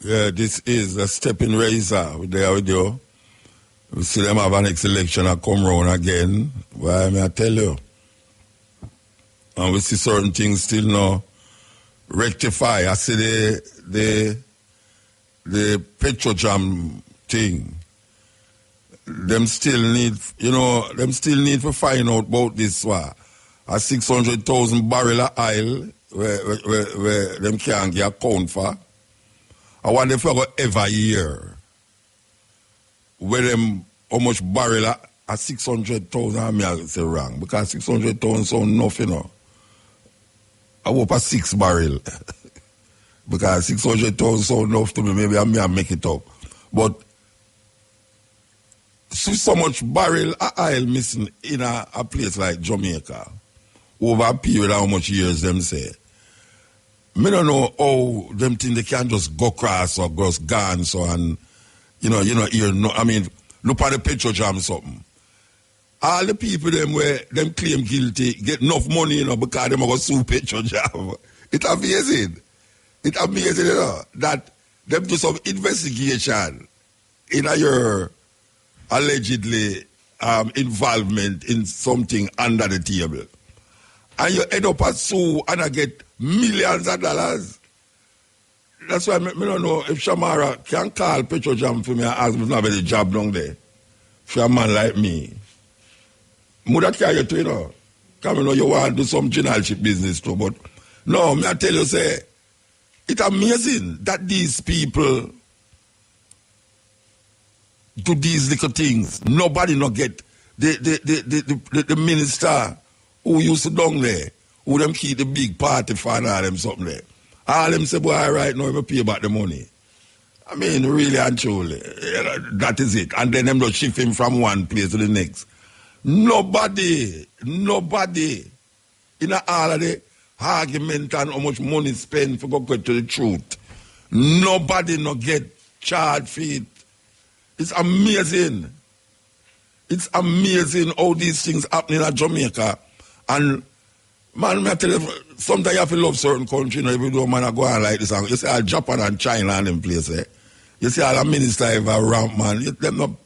Yeah, this is a stepping razor. We're there with you. We see them have an next election and come round again. Why may I tell you? And we see certain things still now rectify. I see the Petrojam thing. Them still need to find out about this one. A 600,000 barrel of oil where them can't get account for. I wonder if I go ever hear where them how much barrel at 600,000, I mean I say wrong, because 600,000 sound nothing, you know. I hope a 6 barrel. Because 600,000 sound enough to me, maybe I make it up. But so much barrel of oil missing in a place like Jamaica over a period of how much years them say. I don't know how them think they can just go across or go gone so and I mean, look at the Petrojam something. All the people them where them claim guilty get enough money, because them are going to sue Petrojam. It's amazing. It's amazing, that them do some investigation in your allegedly involvement in something under the table. And you end up at sue and I get millions of dollars. That's why I don't know if Shamara can call Petrojam for me and ask me if I have a job down there. For a man like me. Would carry you to, Because you want to do some generalship business too. But no, I tell you, say, it's amazing that these people do these little things. Nobody not get the minister who used to down there, who them keep the big party for and all them something there. All them say, boy, right now, we pay back the money. I mean, really and truly, that is it. And then them just shift him from one place to the next. Nobody in all of the argument and how much money spent for go get to the truth. Nobody not get charged for it. It's amazing. It's amazing how these things happen in Jamaica. And man, I tell you, sometimes you have to love certain countries. If you do man, go on like this. You see all Japan and China and them places. You see all the minister have a ramp, man. Them no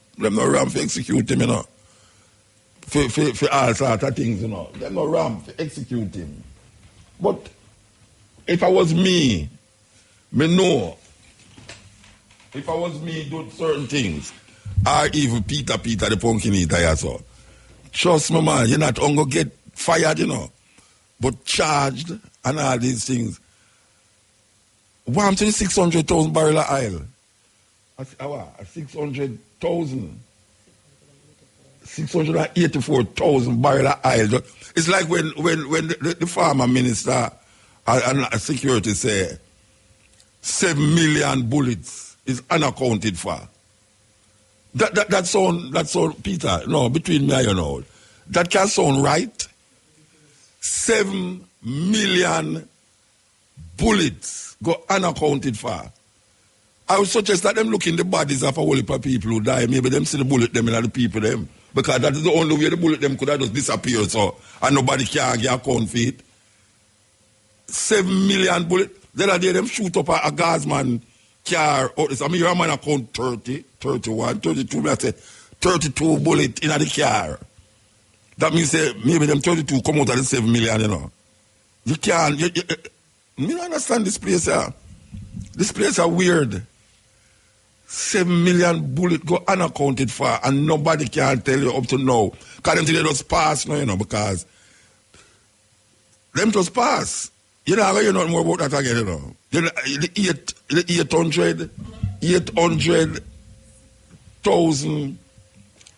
ramp for execute him, For all sorts of things, Them no ramp for execute him. But if I was me know. If I was me do certain things, or even Peter the pumpkin eater, so trust me, man, you're not going to get fired, but charged and all these things. Why to the 600,000 barrel of oil? 600,000. 684,000 barrel of oil. It's like when the farmer minister and security say 7 million bullets is unaccounted for. That sound, Peter, no, between me and you, that can sound right. 7 million bullets go unaccounted for. I would suggest that them look in the bodies of a whole heap of people who die. Maybe them see the bullet them and the people them. Because that is the only way the bullet them could have just disappeared, so and nobody can get account for it. 7 million bullets. Then I them shoot up a gasman car. I mean, your man account 30, 31, 32. I say 32 bullets in the car. That means maybe them 32 come out of the 7 million, You can't. You don't understand this place, yeah. This place are weird. 7 million bullets go unaccounted for, and nobody can tell you up to now. Because them they just pass now, because them just pass. You know nothing more about that again, The 800,000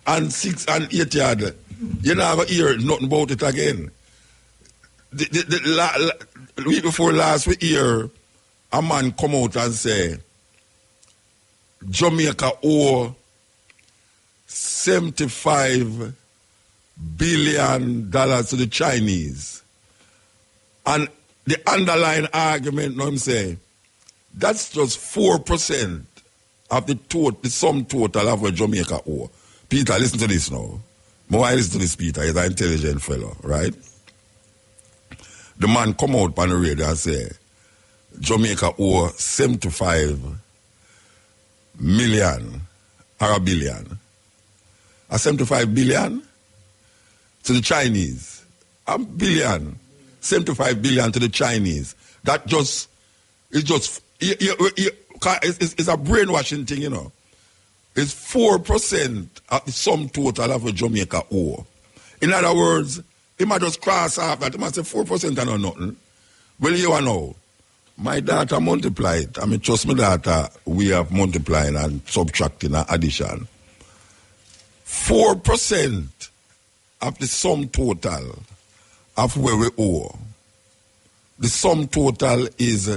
and 6 and 8 yard. You never hear nothing about it again. The week before last, we hear a man come out and say, Jamaica owe $75 billion to the Chinese. And the underlying argument, I'm saying, that's just 4% of the sum total of what Jamaica owe. Peter, listen to this now. More listen to this, Peter. He's an intelligent fellow, right? The man come out on the radio and say, Jamaica owe $75 million or a billion. A 75 billion to the Chinese. A billion. 75 billion to the Chinese. That just, it's a brainwashing thing, you know. It's 4% of the sum total of a Jamaica owe. In other words, he might just cross off that. He might say 4% and not nothing. Well, you know, my data multiplied. I mean, trust me, data, we have multiplying and subtracting and addition. 4% of the sum total of where we owe. The sum total is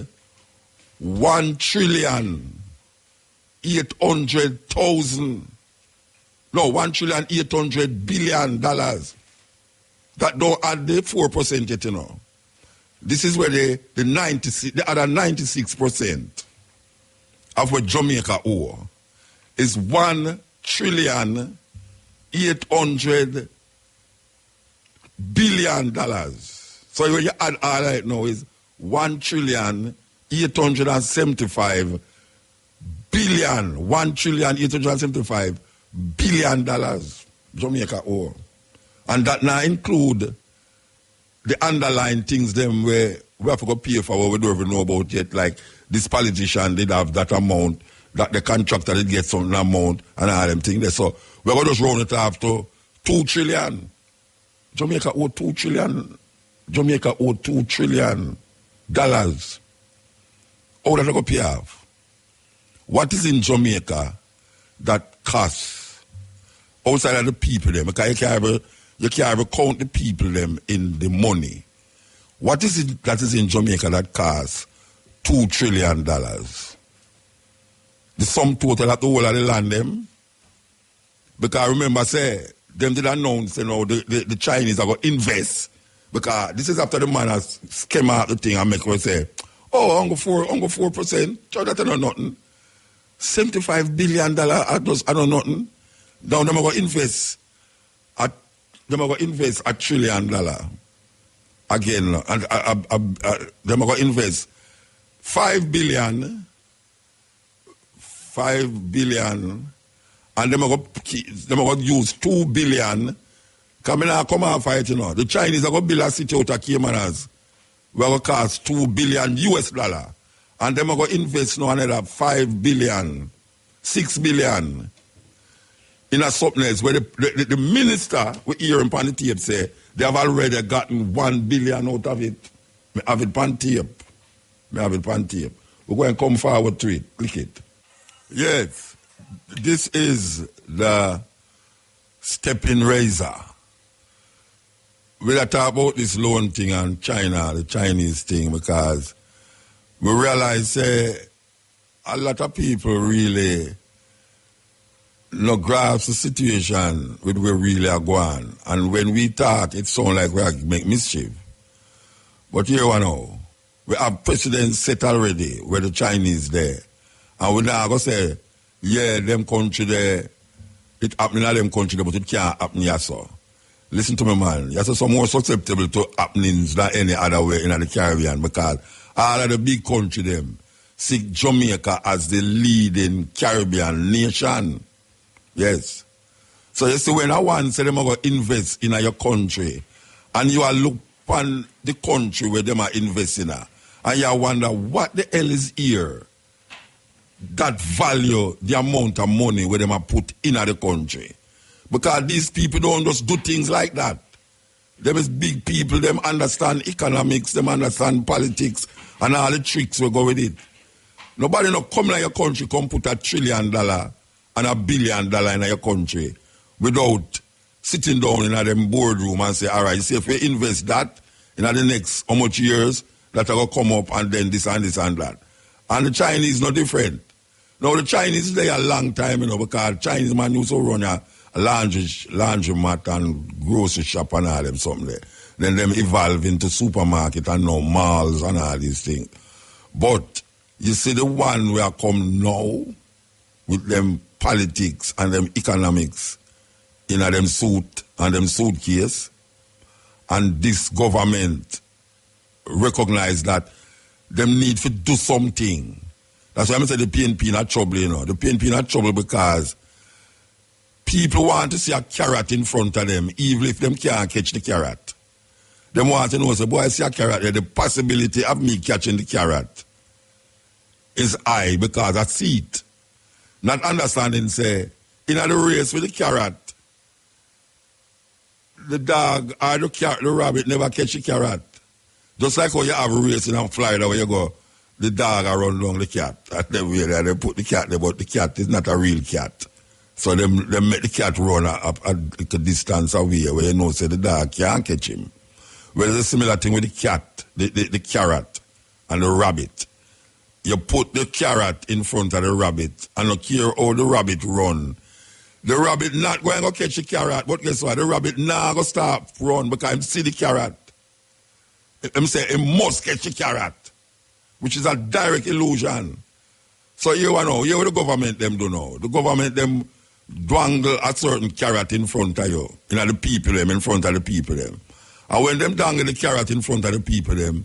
1,800 billion dollars. That don't add the 4% yet, you know. This is where the other 96% of what Jamaica owe is 1,800 billion dollars. So when you add all right now is 1,875 billion, 1,875 billion dollars Jamaica owe. And that now include the underlying things them where we have to go pay for what we don't even know about yet, like this politician did have that amount, that the contractor did get some amount and all them things there. So we're going to just round it off to 2 trillion. Jamaica owe 2 trillion. Jamaica owe $2 trillion. How does that go pay off? What is in Jamaica that costs outside of the people them? Because you can't ever count the people them in the money. What is it that is in Jamaica that costs $2 trillion? The sum total of the whole of the land them. Because I remember say, them did announce, you know, the Chinese are going to invest. Because this is after the man has came out the thing and make us say, oh, I'm going 4%. So that's not nothing. $75 billion, I don't nothing. Now they're going to invest $1 trillion again, and they're going to invest $5 billion, and they're going to use $2 billion. Come on, fight, you know. The Chinese are going to build a city out of Caymanas. We're going to cost $2 billion US, and they're going to invest now another $5 billion, $6 billion. In a something else where the minister we hear him on the tape say they have already gotten $1 billion out of it. I have it on tape. We're going to come forward to it. Click it. Yes, this is the STEPPIN razor. We'll talk about this loan thing and China, the Chinese thing, because we realize a lot of people really no grasp the situation with where we really are going. And when we talk, it sounds like we are make mischief. But here we know, we have precedents set already where the Chinese there. And we now go say, yeah, them country there, it happening in them country there, but it can't happen here, so. Listen to me, man. You're so more susceptible to happenings than any other way in the Caribbean, because all of the big country them see Jamaica as the leading Caribbean nation. Yes. So you see, when I want say them are going to invest in your country, and you are look on the country where them are investing in, and you wonder what the hell is here that value the amount of money where them are put in the country. Because these people don't just do things like that. Them is big people, them understand economics, them understand politics, and all the tricks we go with it. Nobody no come in your country, come put $1 trillion and $1 billion in your country without sitting down in them boardroom and say, all right, see if we invest that in the next how much years, that will come up and then this and this and that. And the Chinese no different. Now the Chinese they a long time, you know, because Chinese man used to run a laundromat and grocery shop and all them something there. Then them evolve into supermarket and now malls and all these things. But you see the one where come now with them politics and them economics in a them suit and them suitcase, and this government recognize that them need to do something That's why I say the PNP not trouble, you know. The PNP not trouble because people want to see a carrot in front of them, even if them can't catch the carrot. Them want to know, say, boy, I see a carrot there. The possibility of me catching the carrot is high because I see it. Not understanding, say, in the race with the carrot, the dog or the rabbit never catch the carrot. Just like how you have a race in Florida where you go, the dog run down the cat. At the way there, they put the cat there, but the cat is not a real cat. So they make the cat run a distance away where you know, say the dog can't catch him. Well, it's a similar thing with the cat, the carrot and the rabbit. You put the carrot in front of the rabbit and you care how the rabbit run. The rabbit not going to catch the carrot, but guess what? The rabbit not going to stop run because he see the carrot. I'm saying he must catch the carrot, which is a direct illusion. So you know, what the government them do now. The government them dangle a certain carrot in front of you, the people them, in front of the people them. And when them dangle the carrot in front of the people them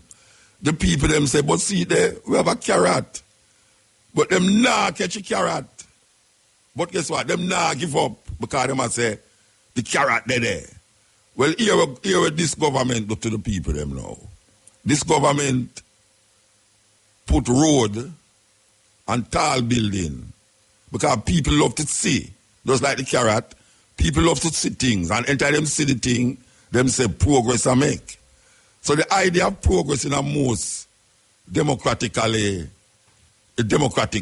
say, but see there, we have a carrot. But them nah catch a carrot. But guess what? Them nah give up because them say, the carrot there. Well, here what this government do to the people them now. This government put road and tall building because people love to see. Just like the carrot, people love to see things. And enter them see the thing, them say progress I make. So the idea of progress in a most democratic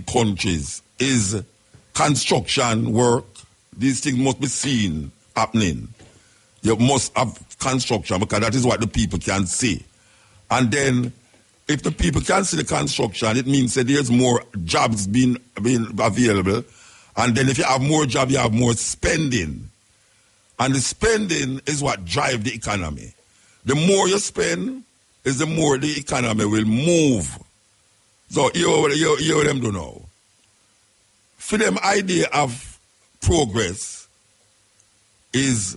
countries is construction work. These things must be seen happening. You must have construction because that is what the people can see. And then if the people can see the construction, it means that there's more jobs being available. And then if you have more jobs, you have more spending. And the spending is what drives the economy. The more you spend, is the more the economy will move. So you them do know. For them idea of progress is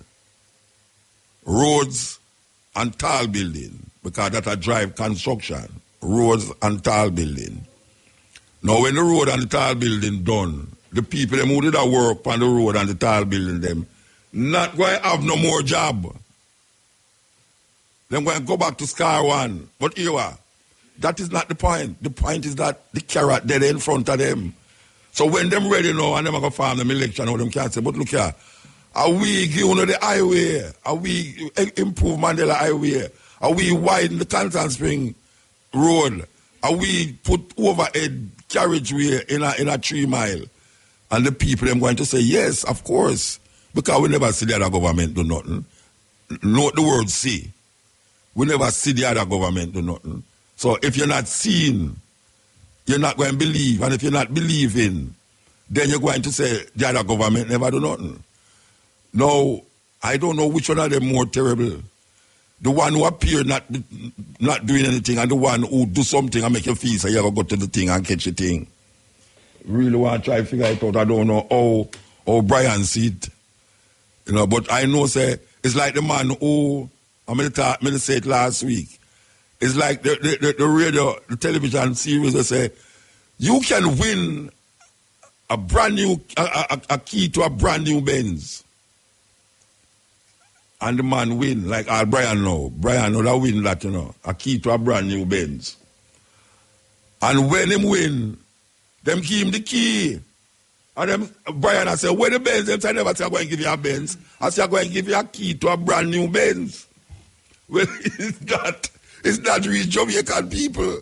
roads and tall building, because that a drive construction, roads and tall building. Now when the road and the tall building done, the people them who did that work on the road and the tall building them not going to have no more job. They're going to go back to square one. But here, that is not the point. The point is that the carrot dead in front of them. So when them ready now and them are going to farm them election, now them can't say, but look here, are we giving the highway? Are we improve Mandela Highway? Are we widen the Canton Spring Road? Are we put overhead carriageway in a 3 mile? And the people them going to say, yes, of course. Because we never see the other government do nothing. Note the word see. We never see the other government do nothing. So if you're not seeing, you're not going to believe. And if you're not believing, then you're going to say the other government never do nothing. Now, I don't know which one of them more terrible. The one who appear not doing anything and the one who do something and make you feel so you ever go to the thing and catch the thing. Really want to try to figure it out. I don't know how Brian see it. You know, but I know, say, it's like the man who, I'm going to say it last week. It's like the radio, the television series, they say, you can win a brand new, a key to a brand new Benz. And the man win, like Brian know. Brian know that win that, you know, a key to a brand new Benz. And when him win, them give him the key. And then Brian I said, where the Benz? Them say, I never say I'm going to give you a Benz. I say I'm going to give you a key to a brand new Benz. Well, it's not real Jamaican people.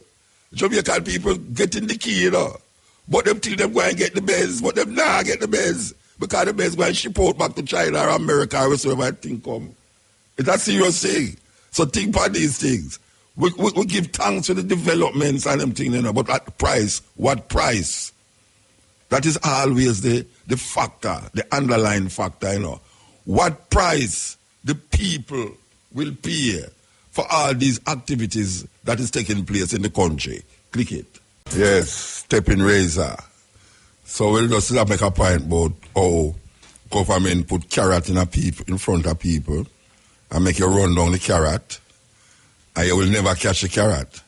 Jamaican people getting the key, you know. But them think them going to get the Benz, but them not get the Benz. Because the Benz going to ship out back to China or America or wherever I think come. It's a serious thing. So think about these things. We give thanks to the developments and them things, you know, but at the price, what price? That is always the factor, the underlying factor, you know. What price the people will pay for all these activities that is taking place in the country. Click it. Yes, stepping razor. So we'll just make a point about how government put carrot in front of people and make you run down the carrot and you will never catch the carrot.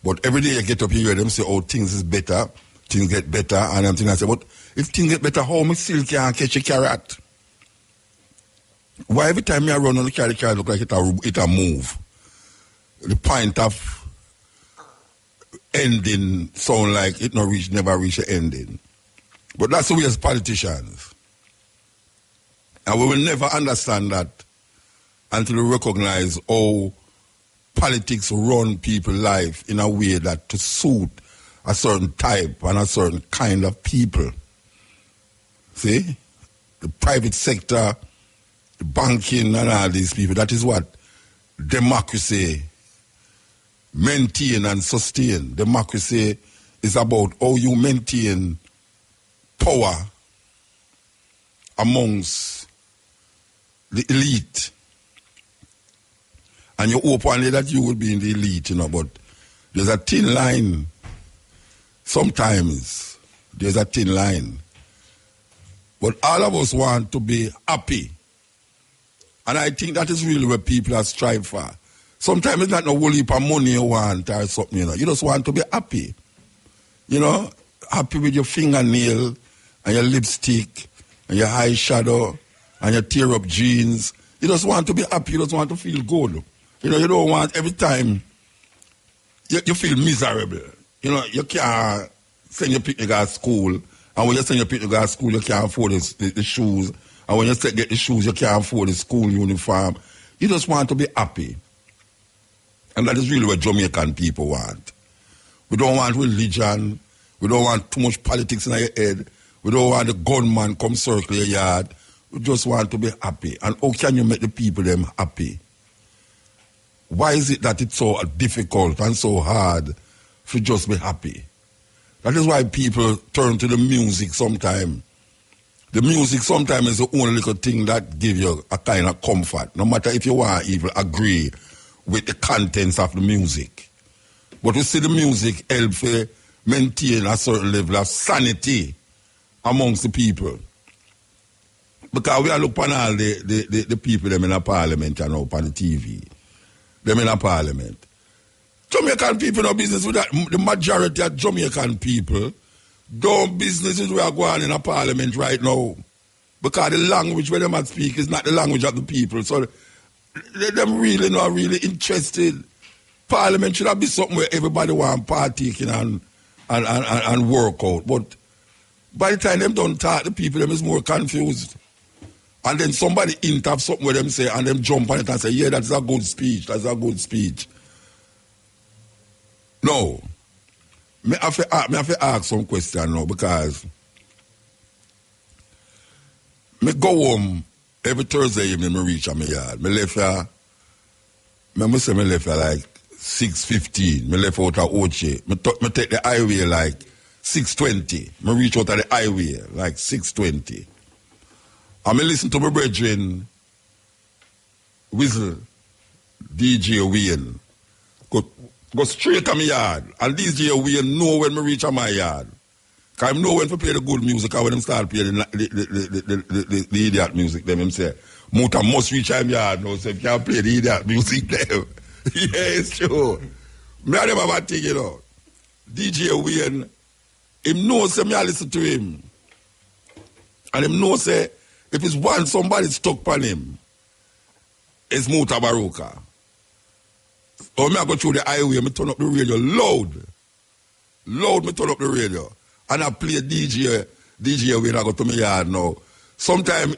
But every day you get up, you hear them say, oh, things is better. things get better, and I'm thinking, I say, but if things get better, how me still can't catch a carrot? Why every time I run on the carrot look like it a move? The point of ending sound like it never reach the ending. But that's the way as politicians. And we will never understand that until we recognize how politics run people's life in a way that to suit a certain type and a certain kind of people. See? The private sector, the banking and all these people, that is what democracy maintain and sustain. Democracy is about how you maintain power amongst the elite. And you hope only that you will be in the elite, but there's a thin line. Sometimes there's a thin line. But all of us want to be happy. And I think that is really what people are striving for. Sometimes it's not no whole heap of money you want or something, You just want to be happy. Happy with your fingernail and your lipstick and your eyeshadow and your tear-up jeans. You just want to be happy. You just want to feel good. You don't want every time you feel miserable. You can't send your picnic to school. And when you send your picnic to school, you can't afford the shoes. And when you get the shoes, you can't afford the school uniform. You just want to be happy. And that is really what Jamaican people want. We don't want religion. We don't want too much politics in our head. We don't want the gunman come circle your yard. We just want to be happy. And how can you make the people them happy? Why is it that it's so difficult and so hard to just be happy? That is why people turn to the music sometimes. The music sometimes is the only little thing that gives you a kind of comfort, no matter if you want to even agree with the contents of the music. But we see the music help to maintain a certain level of sanity amongst the people. Because we are looking at all the people them in a parliament and up on the TV. Them in a parliament. Jamaican people no business with that. The majority of Jamaican people don't business with where going in a parliament right now. Because the language where them speak is not the language of the people. So them really not really interested. Parliament should have be something where everybody want partaking and work out. But by the time them don't talk, the people them is more confused. And then somebody hint of something where them say, and them jump on it and say, yeah, that's a good speech, that's a good speech. No. I have to ask some question now, because me go home every Thursday evening, I reach at my yard. I left here, I left here like 6:15. I left out of Oche. I take the highway like 6:20. I reach out of the highway like 6:20. And I listen to my brethren whistle DJ Wayne. Go straight to my yard. And DJ Wayne know when I reach at my yard. Because I know when to play the good music, and when them start playing the idiot music, them say, Muta must reach my yard now, so if you can't play the idiot music them. Yeah, it's true. Me and them have a thing, DJ Wayne, him know say me I listen to him. And him know say, if it's one somebody stuck on him, it's Mutabaruka. Or me I go through the highway, me turn up the radio loud. Me turn up the radio. And I play DJ when I go to my yard now. Sometimes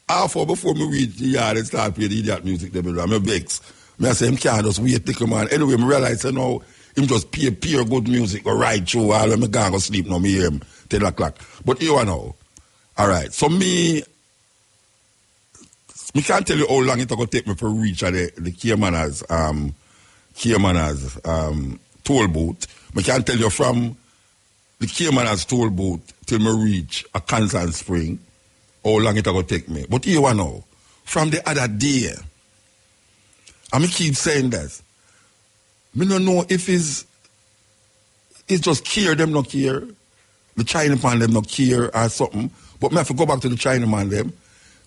half hour before me reach the yard and start playing the idiot music, I'm a vex. I say, him can't just wait, take him on. Anyway, I realize, him just play pure good music or right through while I'm going to sleep now, me hear him 10 o'clock. But here I know. All right, so me can't tell you how long it's going to take me to reach the Cayman's toll booth. I can't tell you from the Cayman's toll booth till me reach a Constant Spring how long it's going to take me. But here I know. From the other day, and I keep saying this, I don't know if it's just care, them not care, the Chinaman them not care or something. But I have to go back to the Chinaman them.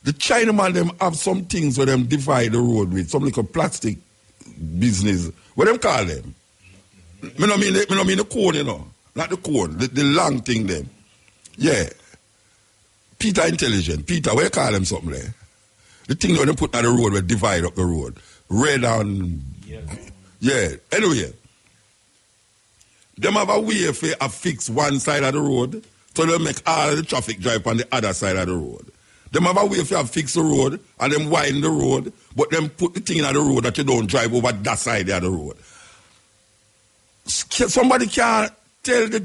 The Chinaman them have some things where them divide the road with, some little plastic business. What them call them? I don't mean the code, No, Not the cone, the long thing then. Yeah. Peter intelligent. Peter, where you call him something there? The thing that they put on the road will divide up the road. Red and... Yeah. Anyway. Them have a way for a fix one side of the road so they make all the traffic drive on the other side of the road. Them have a way for fix the road and them widen the road, but them put the thing on the road that you don't drive over that side of the road. Somebody can tell the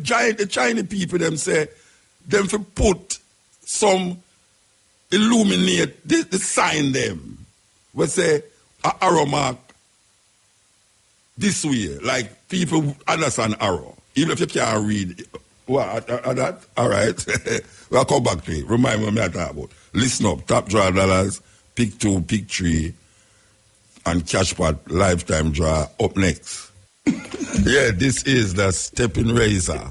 Chinese people, them say, them for put some illuminate the sign them. We say a arrow mark this way, like people understand arrow. Even if you can't read what that, all right. We'll come back to it. Remind me what I talk about. Listen up, top draw dollars, pick 2, pick 3, and cash pot lifetime draw up next. Yeah, this is the stepping razor,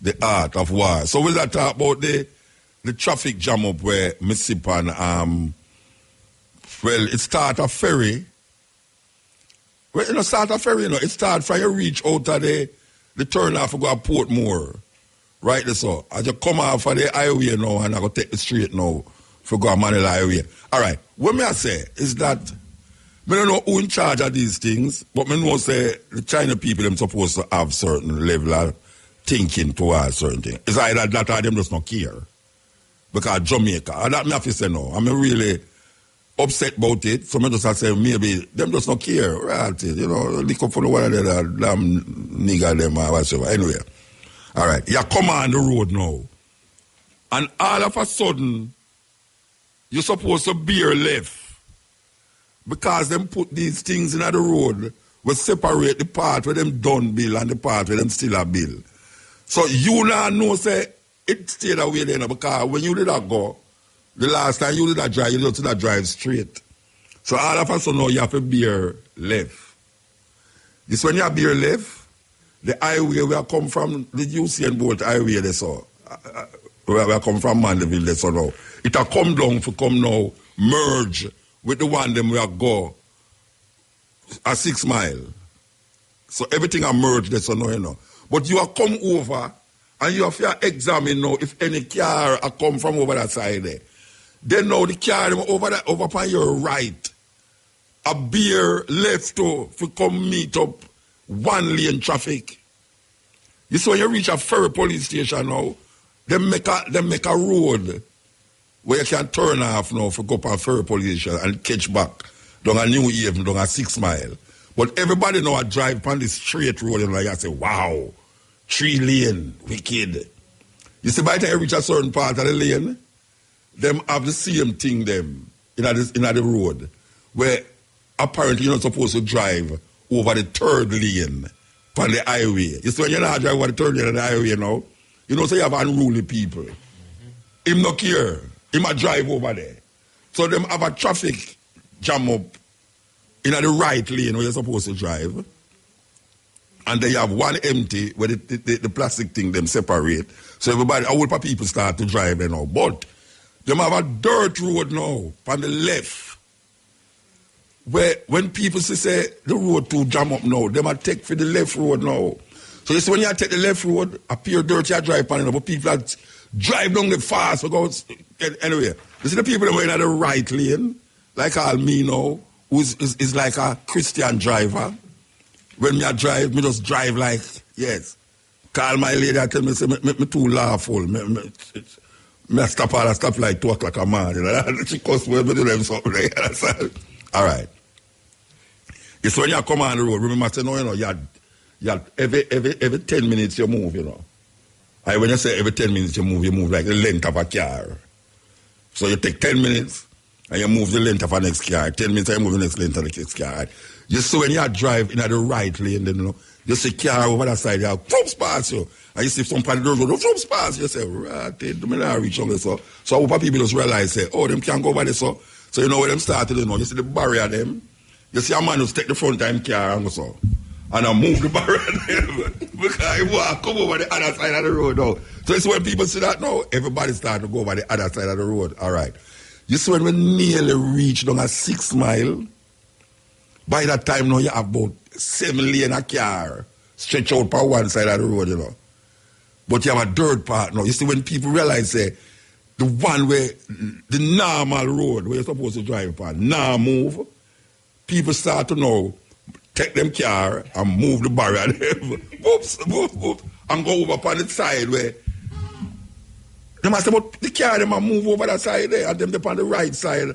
the art of war. So we'll talk about the traffic jam up where Mississippi well, it start a ferry. Well, start a ferry, it start from you reach out of the turn off to go to Portmore. Right, so I just come off of the highway now and I go take the street now for go to Manila Highway. All right, what me I say is that I don't know who in charge of these things, but I know say the China people them supposed to have certain level of thinking towards certain things. It's either that or them just not care. Because Jamaica, and that me have to say no. I'm really upset about it. So I just say maybe them just not care. Right, lick up for the one of the damn nigga them or whatever. Anyway. All right, you come on the road now. And all of a sudden, you're supposed to bear left. Because them put these things in the road, will separate the part where them done bill and the part where them still a bill. So you now know, say, it stayed away there, because when you did that go, the last time you did that drive, you did that drive straight. So all of a sudden now, you have to bear left. This when you bear left, the highway where I come from, the Usain Bolt highway they saw, where I come from Mandeville they saw now, it will come down to come now, merge with the one them where I go a 6 mile. So everything are merged they saw now, But you have come over and you have to examine now if any car are come from over that side there. Then now the car over upon your right, a beer left to come meet up 1 lane traffic. You see when you reach a ferry police station now, they make a road where you can turn off now for go up a ferry police station and catch back down a New Haven, down a 6 mile. But everybody now drive on this straight road and like I say, wow, 3 lane, wicked. You see by the time you reach a certain part of the lane, them have the same thing them in the road where apparently you're not supposed to drive over the 3rd lane on the highway. You see when you're not driving over the 3rd lane on the highway now, so you have unruly people. Him not care. Him a drive over there. So them have a traffic jam up in the right lane where you're supposed to drive. And they have one empty where the plastic thing them separate. So everybody, all the people start to drive there now. But them have a dirt road now on the left. Where when people say the road to jam up now, they might take for the left road now. So you see when you take the left road, appear dirty, you drive on it, but people that drive down the fast because anyway. You see the people that were in the right lane, like all me now, who is like a Christian driver. When me drive, me just drive like, yes. Call my lady, I tell me, say, me too laughful. Me stop like 2 o'clock a man. She costs me do them something like that. All right. It's when you come on the road, remember, say, no, you had every 10 minutes you move, And when you say every 10 minutes you move like the length of a car. So you take 10 minutes and you move the length of a next car. 10 minutes and you move the next length of the next car. You see when you drive in the right lane, then, you see car over that side, you have troops pass you. And you see some part of the road, troops pass you. You say, right, they don't reach on this. So I hope people just realize, say, oh, them can't go over this. So you know where them started, you see the barrier them. You see a man who's take the front time car and go so. And I move the barrier them. Because he walk come over the other side of the road now. So you see when people see that now, everybody start to go over the other side of the road. All right. You see when we nearly reach down a 6 mile, by that time now you have about 7 lane a car stretch out per one side of the road, But you have a dirt part now. You see, when people realize, say, the one where the normal road where you're supposed to drive upon now move, people start to know, take them car and move the barrier, boop, and go over upon the side where they must say, but the car them move over that side there, and them upon the right side,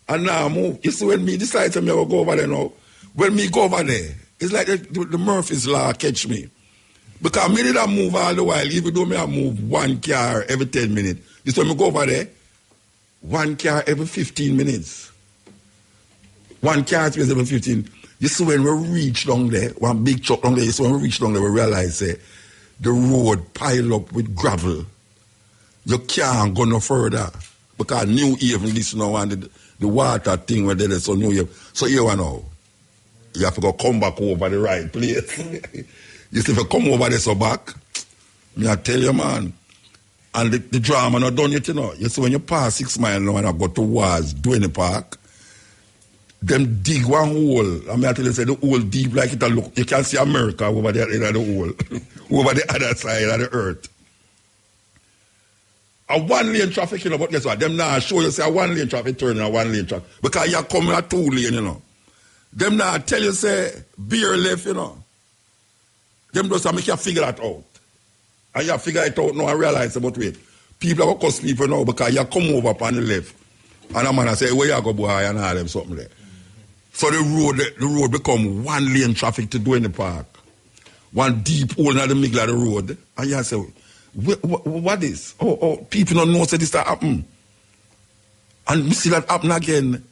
and now move. You see, when me decide to go over there now, when me go over there, it's like the Murphy's Law catch me. Because me did not move all the while, even though me I move one car every 10 minutes. You see, when me go over there, one car every 15 minutes. One car every 15. You see, when we reach down there, one big truck down there, you see, when we reach down there, we realize the road pile up with gravel. You can't go no further. Because New Haven, this now, and the water thing where there is so New Haven. So here we know. You have to go come back over the right place. You see, if you come over there so back, I tell you, man, and the drama not done yet, you know. You see, when you pass 6 miles now and I go towards Duane Park, them dig one hole. I mean, I tell you, say the hole deep like it a look. You can see America over there in the hole, over the other side of the earth. A one-lane traffic, you know, but guess what? Them now show you, say, a one-lane traffic turning a one-lane traffic. Because you're coming a two-lane, you know. Them now tell you, say, beer left, you know. Them just make you figure that out. And you figure it out now and realize about wait. People are going to cuss people now because you come over upon the left. And a man say, where you go, boy, and all them something there. So the road become one-lane traffic to Duane Park. One deep hole in the middle of the road. And you say, what is? Oh, people don't know that this happen. And me see that happen again.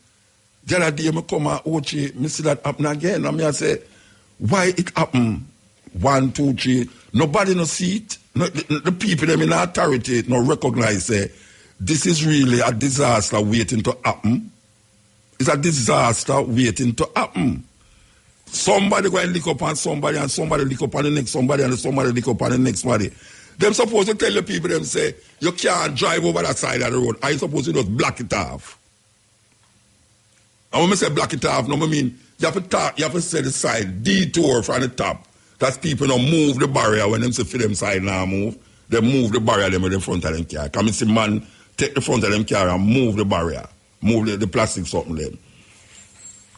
The other day, I come and Ochi, me see that happen again. And I say, why it happen? 1, 2, 3. Nobody no see it. No, the people them in authority no recognize this is really a disaster waiting to happen. It's a disaster waiting to happen. Somebody go and lick up on somebody, and somebody lick up on the next somebody, and somebody lick up on the next somebody. Them supposed to tell the people them say, you can't drive over that side of the road. I supposed to just block it off. And when I say block it off, no, I mean you have to set the side, detour from the top. That's people don't move the barrier when them say for them side now move. They move the barrier them in the front of them car. Come and see man take the front of them car and move the barrier. Move the plastic something there.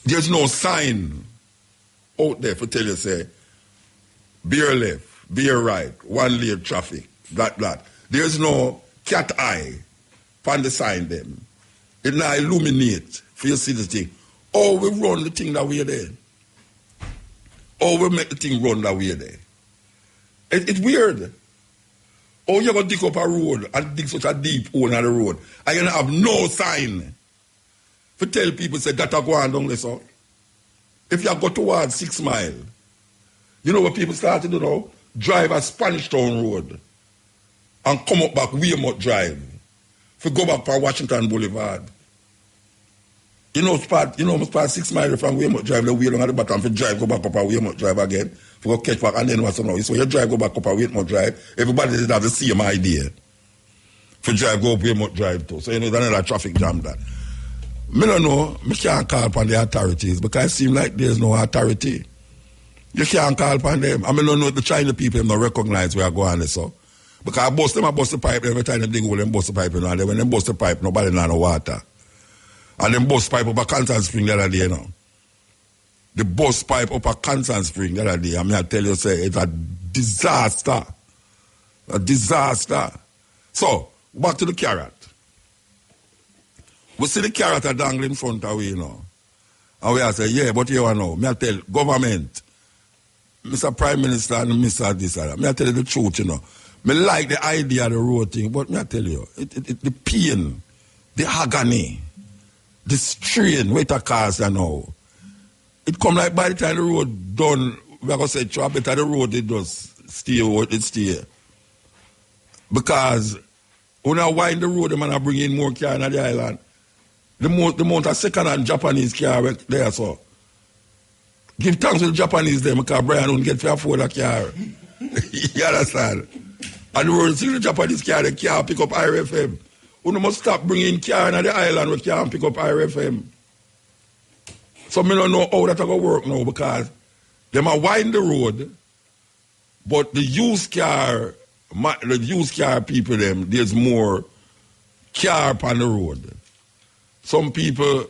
There's no sign out there for tell you say, beer left, beer right, one lane traffic, that. There's no cat eye on the sign them. It now illuminate for you see the thing. Oh, we run the thing that way there. Oh, we make the thing run that way there. It's weird. Oh, you're going to dig up a road and dig such a deep hole in the road. And you're going to have no sign. For tell people, say, that are going down there, so. If you go towards 6 Mile, you know what people start to do now? Drive a Spanish Town Road and come up back Weymouth Drive. For go back for Washington Boulevard. You know, part 6 Mile from Weymouth Drive, the way along at the bottom, for drive, go back up a Weymouth Drive again, for go catch back, and then what's now? So you drive, go back up a Weymouth Drive, everybody did have the same idea. For drive, go up Weymouth Drive too. So you know, there's another traffic jam that. Me don't know, me can't call upon the authorities, because it seems like there's no authority. You can't call upon them. I mean, don't know the China people don't recognize where I go on this, so. Because I bust the pipe every time they dig hole, them bust the pipe, and when they bust the pipe, nobody know no water. And them bust pipe up a Constant Spring the other day, you know. The bust pipe up a Constant Spring the other day, I mean, I tell you, say, it's a disaster. A disaster. So, back to the carrot. We see the carrot are dangling in front of we, you know. And we are say, yeah, but you know, me I tell government, Mr. Prime Minister and Mr. this and that, me I tell you the truth, you know. Me like the idea of the road thing, but me I tell you, the pain, the agony, the strain, what it cause you know. It come like by the time the road done, we are going to say, try better the road, it does stay. Because when I wind the road, the man I bring in more car in the island. The amount of second-hand Japanese car there, so. Give thanks to the Japanese there, because Brian don't get to afford a car. You understand? And the road, see the Japanese car, the car pick up IRFM. We must stop bringing car in the island, we can't pick up IRFM. So me don't know how that's going to work now, because they might wind the road, but the used car the used car people, there's more car on the road. Some people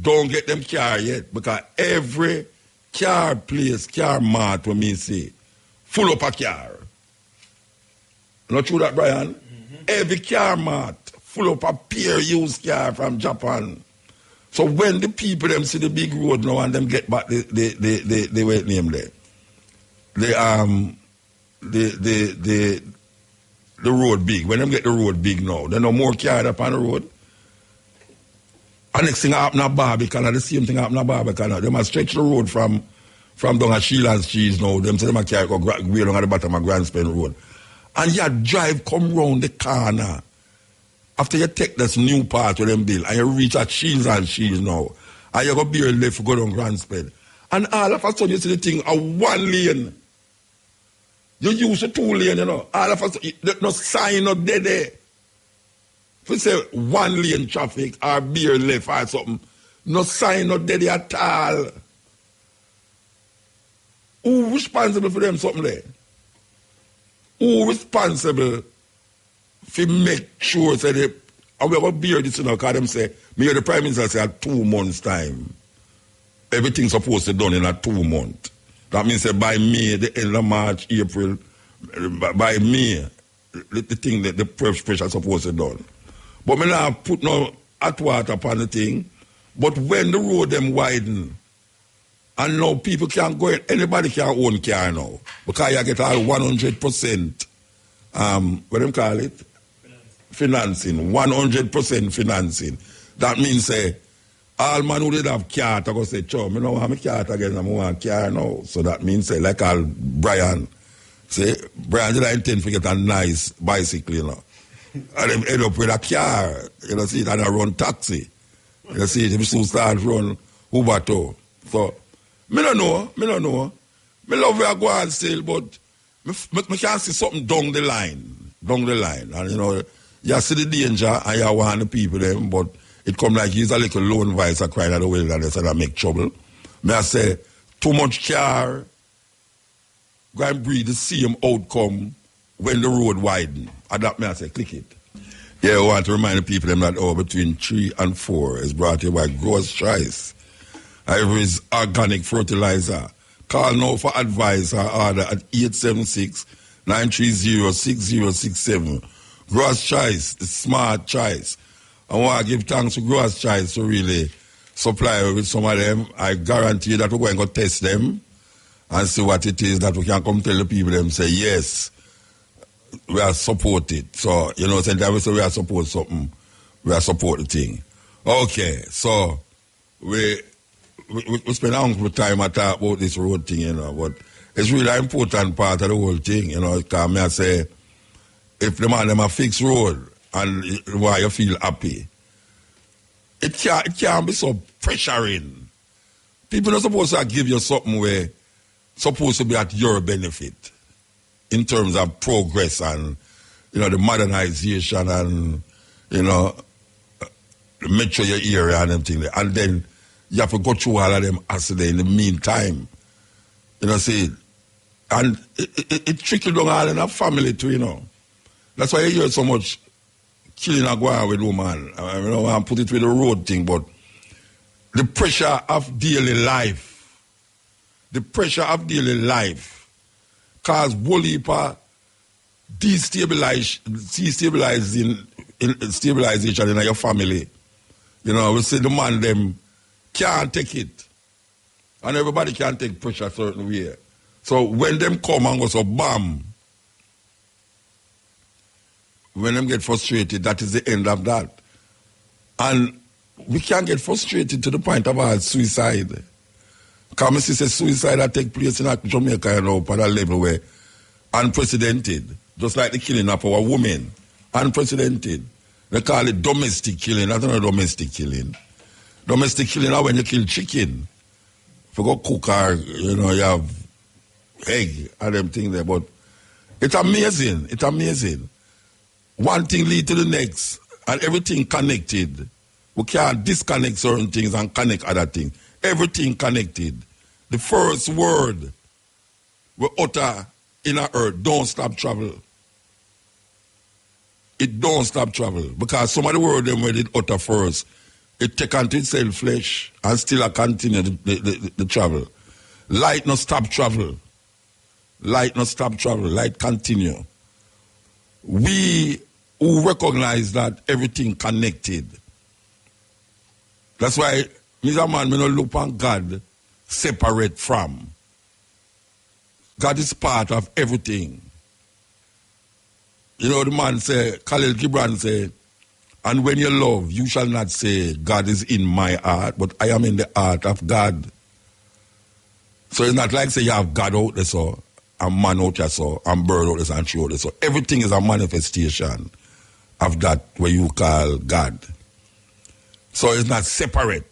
don't get them car yet because every car place, car mart, when me say, full up a car. Not true that, Brian? Every car mart full up a pure used car from Japan. So when the people them see the big road now and them get back the wait name there. The road big. When them get the road big now, there no more car up on the road. And next thing happen at Barbican, the same thing happen at Barbican. They must stretch the road from down at Sheila's Cheese now. Them say them a carry go way along at the bottom of Grand Spain Road. And you drive, come round the corner. After you take this new part of them bill, and you reach at Shields and Shields now, and you go beer left to go down Grand Spain. And all of a sudden you see the thing a one lane. You use a 2 lane, you know. All of a sudden, no sign up there. If you say 1 lane traffic or beer left or something, no sign up there at all. Who responsible for them something there? Who responsible for make sure that they, and we have beer this, you know, because them say, me hear the Prime Minister say at 2 months' time, everything's supposed to be done in a 2 months. That means that by May, the end of March, April, by May, the thing that the pressure is supposed to be done. But me not put no hot water upon the thing. But when the road them widen, and now people can't go in, anybody can own car now. Because you get all 100%, what do you call it? Financing. 100% financing. That means, all man who did have car to go say, "Chow, me no want my car again, I want car now." So that means, like all Brian, Brian did I intend to get a nice bicycle, you know. And them end up with a car, you know, see, and I run taxi. You see, them soon start run Uber too. So, me don't know. Me love where I go and sell, but me can't see something down the line. And, you know, you see the danger and you want the people them, but it come like he's a little lone voice a crying at the wilderness and I make trouble. Me I say, too much car, go and breathe the same outcome when the road widen. And that me I say, click it. Yeah, I want to remind the people them that between 3 and 4 is brought to you by Gross Choice. Ivory's organic fertilizer. Call now for advice or order at 876-930-6067. Gross Choice, the smart choice. I want to give thanks to Gross Choice to really supply with some of them. I guarantee that we're going to test them and see what it is that we can come tell the people them say, yes, we are supported. So, you know, sometimes we say we are support something, we are support the thing. Okay, so we spend a lot of time at talk about this road thing, you know, but it's really an important part of the whole thing, you know, because I say, if the man them a fixed road and why you feel happy, it can't be so pressuring. People are supposed to give you something where supposed to be at your benefit in terms of progress and, you know, the modernization and, you know, the metro your area and everything. And then you have to go through all of them hassle in the meantime. You know, see, and it trickle down all in a family too, you know. That's why you hear so much killing a guy with woman. I mean, I want to put it with the road thing, but the pressure of daily life, cause whole heap of destabilization in your family. You know, we say the man them can't take it. And everybody can't take pressure a certain way. So when them come and go so bam, when them get frustrated, that is the end of that. And we can't get frustrated to the point of our suicide. Because I say suicide that take place in Jamaica, you know, at a level where unprecedented, just like the killing of our women, unprecedented. They call it domestic killing. That's not domestic killing. Domestic killing is when you kill chicken. If you go cook or, you know, you have egg and them things there. But it's amazing. It's amazing. One thing lead to the next and everything connected. We can't disconnect certain things and connect other things. Everything connected. The first word we utter in our earth, don't stop travel. it don't stop travel. Because some of the word them where it utter first, it take unto itself flesh and still continue the travel. Light not stop travel. Light not stop travel. Light continue. We who recognize that everything connected. That's why Mr. Man may not look on God separate from. God is part of everything. You know, the man say, Khalil Gibran say, and when you love, you shall not say, God is in my heart, but I am in the heart of God. So it's not like say you have God out there, so, and man out there, so, and bird out there, and tree out there. So everything is a manifestation of that what you call God. So it's not separate.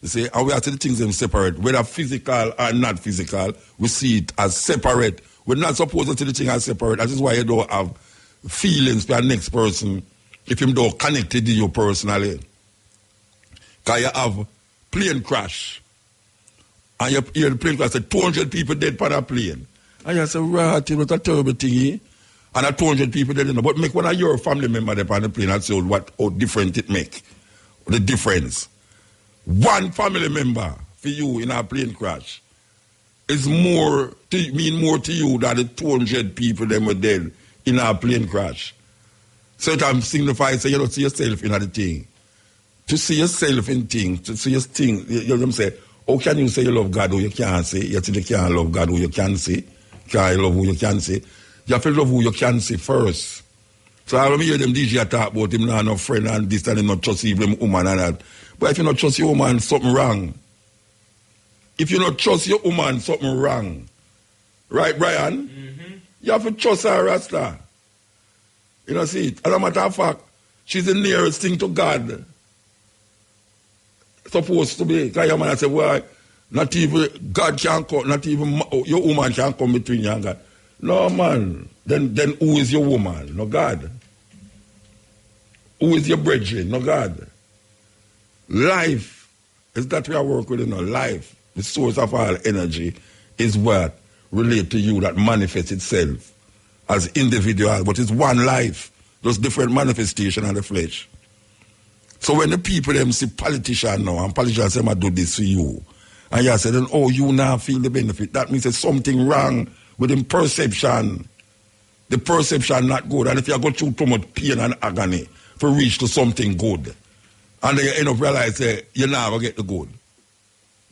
You see, and we have to the things them separate, whether physical or not physical, we see it as separate. We're not supposed to see the thing as separate. That is why you don't have feelings for the next person if him don't connect to you personally. Because you have plane crash. And you hear the plane crash, say 200 people dead on a plane. And you say, right, it was a terrible thing. And 200 people dead. But make one of your family members on the plane and say how different it make. The difference. One family member for you in a plane crash is mean more to you than the 200 people that were dead in a plane crash. So it signifies that you don't see yourself in the thing. To see yourself in things, to see your thing, you know what I'm saying? How can you say you love God who you can't say? You think you can't love God who you can say? Can't love who you can say? You have to love who you can say first. So I remember hear them DJ talk about him not no friend and this and him not trust even woman and that. But if you not trust your woman, something wrong. If you not trust your woman, something wrong. Right, Brian? Mm-hmm. You have to trust her, Rasta. You know, see it. As a matter of fact, she's the nearest thing to God. Supposed to be. Because your man say, well, not even God can come, not even your woman can come between you and God. No, man. Then who is your woman? No God. Who is your brethren? No God. Life is that we are working with, you know, life. The source of all energy is what relate to you that manifests itself as individual, but it's one life. There's different manifestation of the flesh. So when the people them see politicians now, and politicians say, I do this for you, and you say, then, oh, you now feel the benefit, that means there's something wrong with the perception. The perception not good. And if you go through too much pain and agony to reach to something good, and then you end up realizing you never get the good.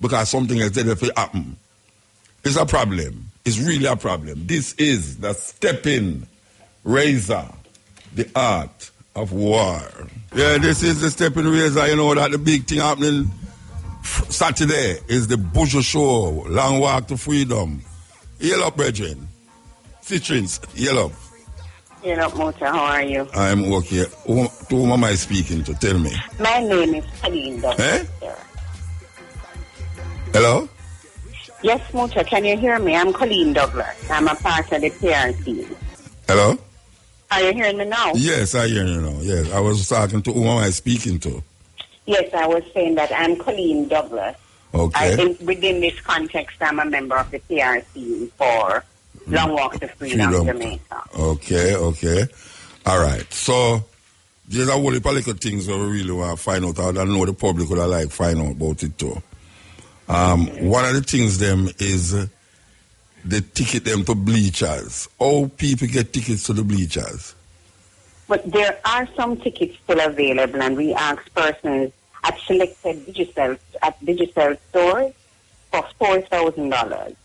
Because something else that will happen. It's a problem. It's really a problem. This is the Steppin Razor, the art of war. Yeah, this is the Steppin Razor. You know that the big thing happening Saturday is the Buju Show, Long Walk to Freedom. Yell up, brethren. Citrins, yell up. Yell up, Mota. How are you? I'm okay. To whom am I speaking to? Tell me. My name is Colleen Douglas. Hello? Yes, Mota, can you hear me? I'm Colleen Douglas. I'm a part of the PRC. Hello? Are you hearing me now? Yes, I hear you now. Yes, I was talking to whom am I speaking to? Yes, I was saying that I'm Colleen Douglas. Okay. Within this context, I'm a member of the PRC for Long Walk to Freedom, Jamaica. Okay. All right. So, there's a whole heap of little things that we really want to find out. I don't know the public would like find out about it too. One of the things them is the ticket them to bleachers. All people get tickets to the bleachers. But there are some tickets still available, and we ask persons at selected digital stores for $4,000.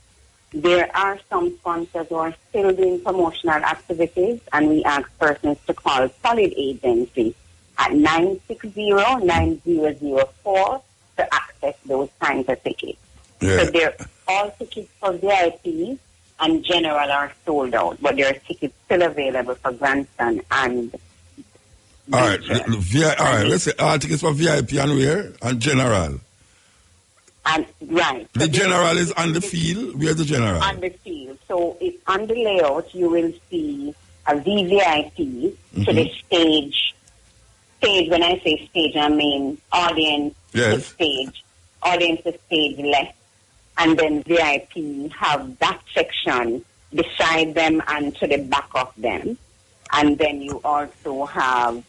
There are sponsors who are still doing promotional activities, and we ask persons to call Solid Agency at 960-9004 to access those kinds of tickets. Yeah. So all tickets for VIP and general are sold out, but there are tickets still available for grandstand and all right, let's say all tickets for VIP and where? And general. And right. The general is on the field. Where's the general? On the field. So if on the layout you will see a VVIP to the stage. Stage, when I say stage, I mean audience to stage. Audience to stage left. And then VIP have that section beside them and to the back of them. And then you also have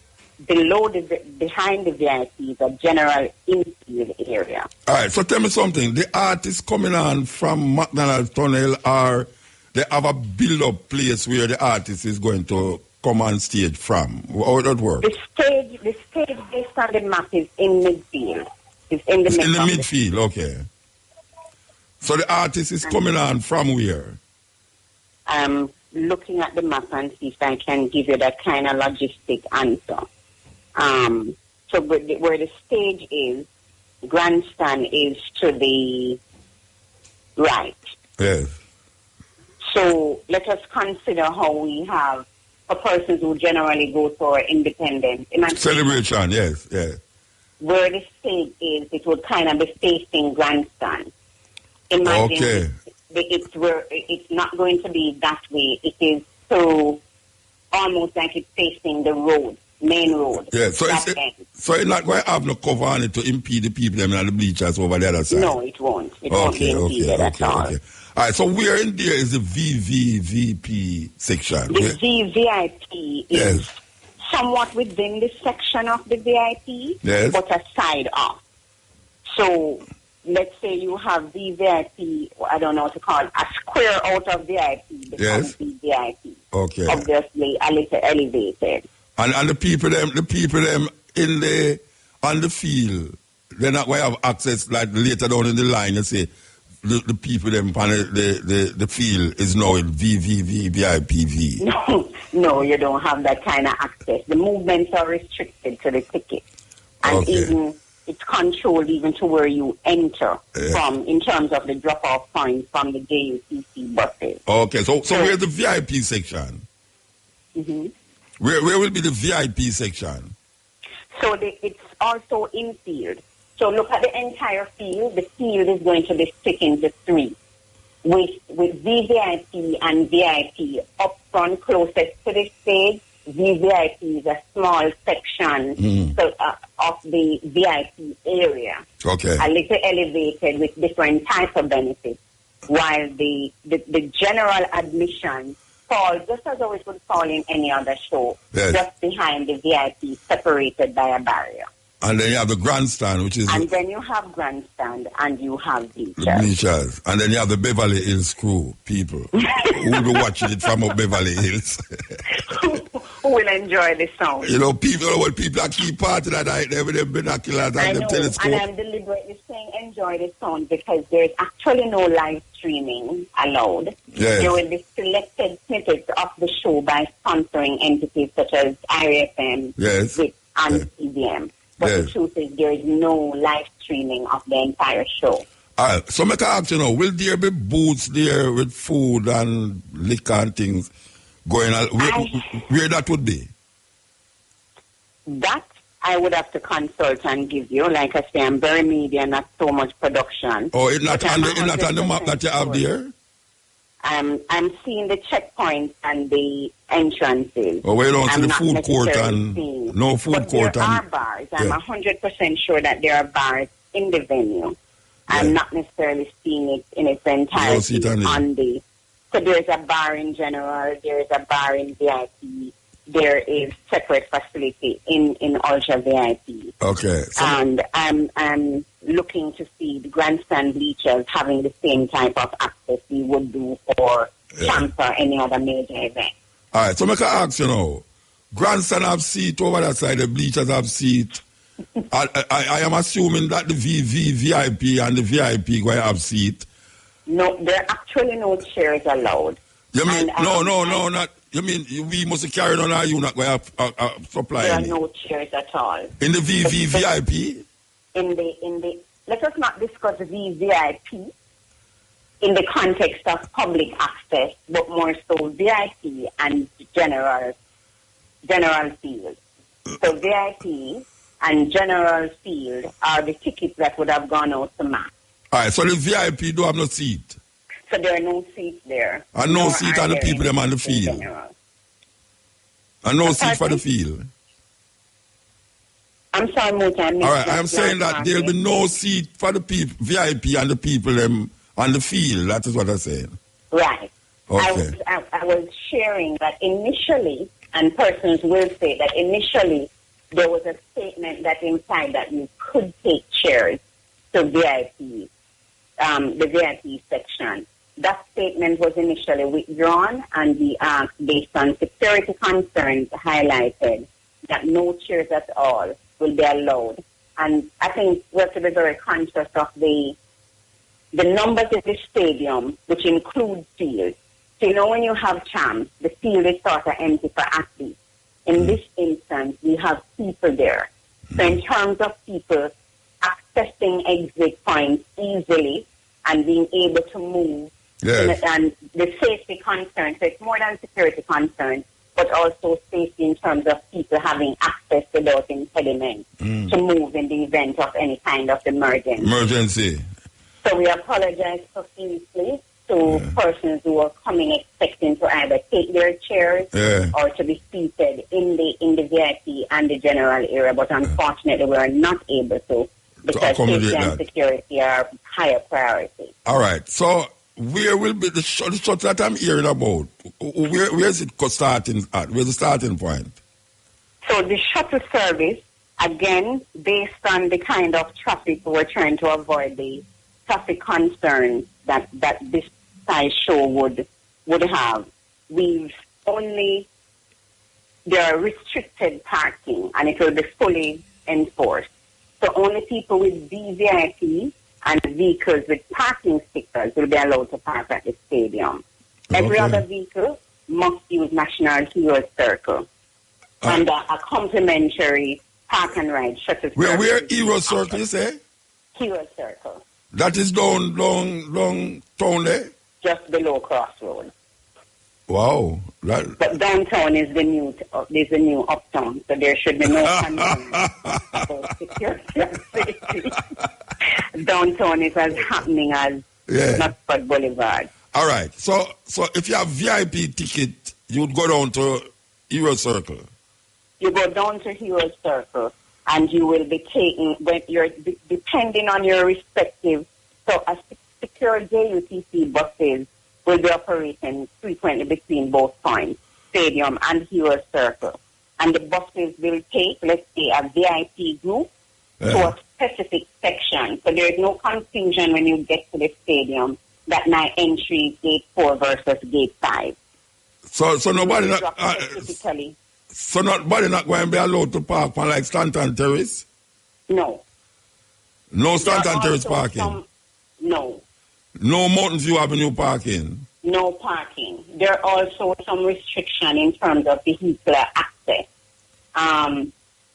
behind the VIP, the general infield area. All right, so tell me something. The artists coming on from McDonald's Tunnel, or they have a build-up place where the artist is going to come on stage from? How would that work? The stage based on the map is in midfield. It's in the midfield, okay. So the artist is coming on from where? I'm looking at the map and see if I can give you that kind of logistic answer. So where the stage is, grandstand is to the right. Yes. So let us consider how we have for persons who generally go for independence. Celebration, yes. Where the stage is, it would kind of be facing grandstand. Imagine it's not going to be that way. It is so almost like it's facing the road, main road. Yeah, so it's not going to have no cover on it to impede the people in the bleachers over the other side? No, it won't. It won't be impeded at all. Okay. All right, so where in there is the VVVP section? The VVIP is somewhat within the section of the VIP, but a side off. So let's say you have VVIP, I don't know what to call it, a square out of VIP becomes VVIP. Okay. Obviously a little elevated. And the people them on the field, they're not going to have access like later down in the line and say the people them on the field is now in VVVIPV. No, you don't have that kind of access. The movements are restricted to the ticket. And even it's controlled even to where you enter from in terms of the drop-off points from the JUCC buses. Okay, so where's the VIP section? Mm-hmm. Where will be the VIP section? So it's also infield. So look at the entire field. The field is going to be split into three, with VVIP and VIP up front closest to the stage. VVIP is a small section of the VIP area. Okay. A little elevated with different types of benefits, while the general admission falls just as though it would fall in any other show, just behind the VIP, separated by a barrier. And then you have the grandstand, which is... And then you have grandstand, and you have bleachers. The bleachers. And then you have the Beverly Hills crew, people, who will be watching it from up Beverly Hills. Who will enjoy the sound. You know, people are keep partying that night there with them binoculars and the telescope. And I'm deliberately saying enjoy the sound because there's actually no live streaming allowed. Yes. There will be selected snippets of the show by sponsoring entities such as IRFM and CBM. But the truth is there is no live streaming of the entire show. All right, so make I ask you now, will there be booths there with food and liquor and things going on? Where that would be? That I would have to consult and give you. Like I say, I'm very media, not so much production. Oh, it's not on the map that you have there? I'm seeing the checkpoints and the entrances. Oh, we don't see the food court and no food but court. There are bars. I'm 100% sure that there are bars in the venue. I'm not necessarily seeing it in its entirety on the. So there's a bar in general. There's a bar in VIP. There is separate facility in Ultra VIP. Okay. And I'm looking to see the grandstand bleachers having the same type of access we would do for champs or any other major event. All right, so make I ask you now, grandstand have seat over that side, the bleachers have seat. I am assuming that the VIP and the VIP going to have seat. No, there are actually no chairs allowed. You mean, not. You mean we must carry on, or you not going to supply There any? are no chairs at all. In the VIP? In the let us not discuss VVIP in the context of public access, but more so VIP and general field. So VIP and general field are the tickets that would have gone out to mass. All right, so the VIP don't have no seat? So there are no seats there. And no seat on the people them on the field? And no seat for the field? I'm sorry, Muta. All right, I'm saying that there will be no seat for the people, VIP and the people them on the field. That is what I'm saying. Right. Okay. I was sharing that initially And persons will say that initially there was a statement that implied that you could take chairs to VIP, the VIP section. That statement was initially withdrawn, and the based on security concerns, highlighted that no chairs at all will be allowed. And I think we have to be very conscious of the numbers in the stadium, which includes fields. So, you know, when you have champs, the field is sort of empty for athletes. In this instance, we have people there. So in terms of people accessing exit points easily and being able to move, and the safety concerns, so it's more than security concerns, but also safety in terms of people having access without impediment to move in the event of any kind of emergency. So we apologize profusely to persons who are coming expecting to either take their chairs or to be seated in the VIP and the general area, but unfortunately we are not able to because safety and security are higher priority. All right. So where will be the shuttle that I'm hearing about? Where is it starting at? Where's the starting point? So the shuttle service, again, based on the kind of traffic we're trying to avoid, the traffic concerns that this size show would have, there are restricted parking, and it will be fully enforced. So only people with VVIP and vehicles with parking stickers will be allowed to park at the stadium. Every other vehicle must use National Hero Circle and a complimentary park and ride shuttle service. Where Hero Circle, you say? Hero Circle. That is down town there? Just below Crossroads. Wow. But downtown is the new uptown, so there should be no concern about security and safety. Downtown is as happening as Northport Boulevard. All right. So if you have VIP ticket, you would go down to Hero Circle. You go down to Hero Circle, and you will be taking, when you're depending on your respective. So a secure JUTC buses will be operating frequently between both points, stadium and Hero Circle. And the buses will take, let's say, a VIP group to a specific section. So there is no confusion when you get to the stadium that my entry is gate 4 versus gate 5. So nobody not going to be allowed to park on like Stanton Terrace? No. No Stanton Terrace parking? No. No Mountain View Avenue parking? No parking. There are also some restriction in terms of vehicular access.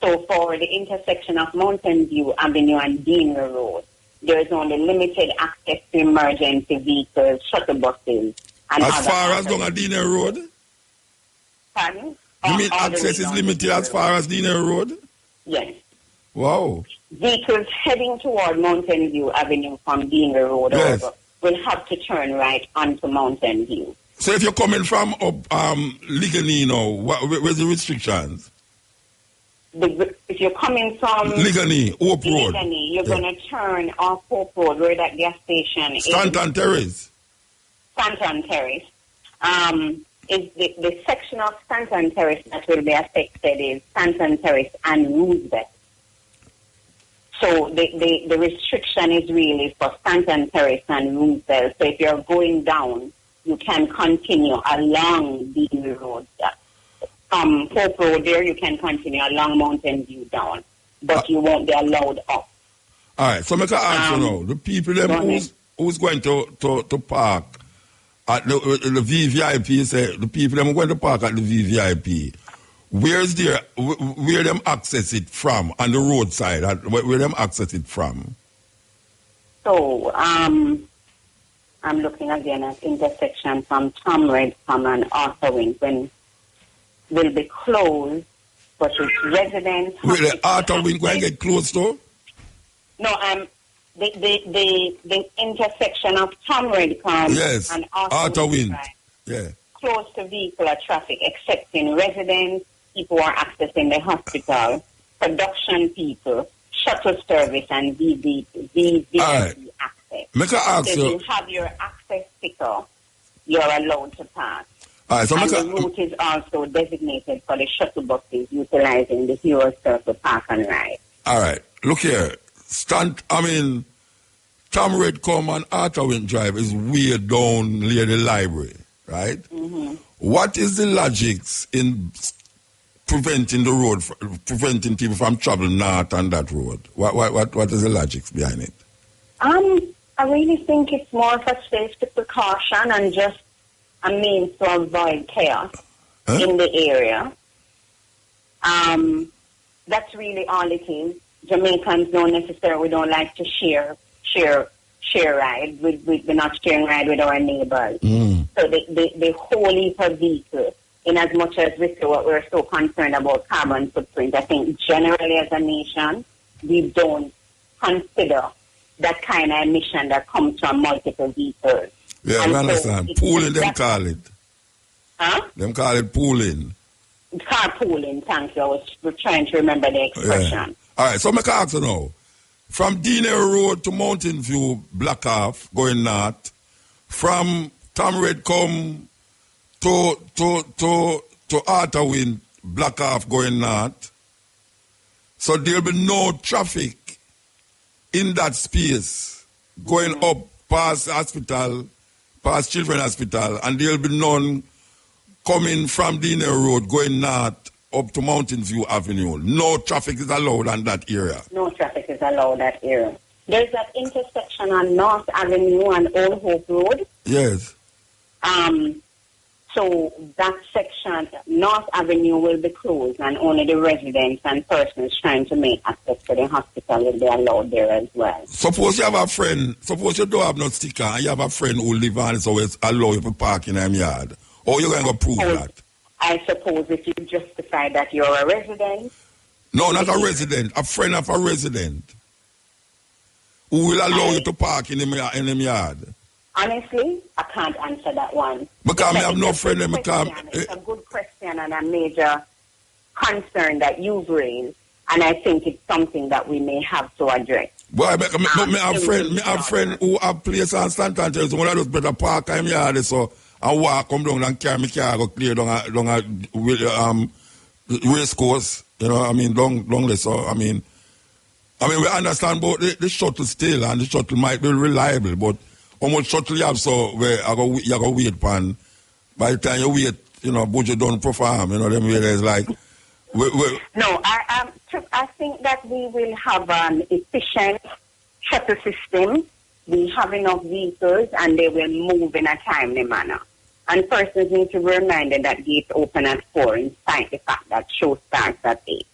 So for the intersection of Mountain View Avenue and Deanery Road, there is only limited access to emergency vehicles, shuttle buses, and as far as down Deanery Road? Pardon? You mean access is limited as far as Deanery Road? Yes. Wow. Vehicles heading toward Mountain View Avenue from Deanery Road over will have to turn right onto Mountain View. So if you're coming from up Liganino, where's the restrictions? If you're coming from Ligani, Hope Road, you're going to turn off Hope Road, where that gas station is. Stanton Terrace. Stanton Terrace. Is the section of Stanton Terrace that will be affected is Stanton Terrace and Roosevelt. So the restriction is really for Stanton Terrace and Roosevelt. So if you're going down, you can continue along Deanery Road. From Hope Road there, you can continue along Mountain View down, but you won't be allowed up. All right, so make an answer now. The people who's going to park at the VVIP, say the people them going to park at the VVIP. Where them access it from on the roadside? Where them access it from? So I'm looking again at intersection from Tom Redcom and Arthur Wing will be closed, but it's residents. Will the Arthur Wing going to get closed though? No, the intersection of Tom Redcom and Arthur Wing, right, close to vehicular traffic, excepting residents, people who are accessing the hospital, production people, shuttle service, and VVIP access. Make an answer. So if you have your access sticker, you're allowed to pass. All right, so and the route is also designated for the shuttle buses utilizing the Hero Circle Park and Ride. All right, look here. Tom Redcombe and Arthurwind Drive is way down near the library, right? Mm-hmm. What is the logics in preventing people from traveling north on that road? What is the logics behind it? I really think it's more of a safety precaution and just a means to avoid chaos in the area. That's really all it is. Jamaicans don't like to share ride. We're not sharing ride with our neighbors. So the whole heap of vehicles, in as much as we're so concerned about carbon footprint, I think generally as a nation, we don't consider that kind of emission that comes from multiple vehicles. Yeah, I understand. Pooling, them call it. Huh? Them call it pooling. Carpooling, thank you. I was trying to remember the expression. Yeah. All right, so I can ask you now. From Dinero Road to Mountain View, block off, going north. From Tom Redcombe to Arthurwind, block off, going north. So there'll be no traffic in that space going up past hospital, past Children's Hospital, and there'll be none coming from Dinero Road going north up to Mountain View Avenue. No traffic is allowed on that area. No traffic is allowed that area. There's that intersection on North Avenue and Old Hope Road. Yes. So that section, North Avenue, will be closed, and only the residents and persons trying to make access to the hospital will be allowed there as well. Suppose you have a friend, suppose you don't have no sticker, and you have a friend who live on it, so it's allow you to park in them yard. Or you're going to prove that? I suppose if you justify that you're a resident. No, not a resident, a friend of a resident who will allow you to park in them yard. Honestly, I can't answer that one. Because I have no friend. It's a good question and a major concern that you've raised, and I think it's something that we may have to address. Well, I have friend who have place on Stanton Terrace. One of those better park in yard, so I walk come down and carry my car, go clear down a race course. You know, I mean, down there. So I mean, we understand about the shuttle still, and the shuttle might be reliable, but how much shuttle you have, so where you go wait pan. By the time you wait, you know, budget don't perform, you know, them there's like... No, I think that we will have an efficient shuttle system. We have enough vehicles, and they will move in a timely manner. And persons need to be reminded that gates open at 4, in spite of the fact that show starts at 8.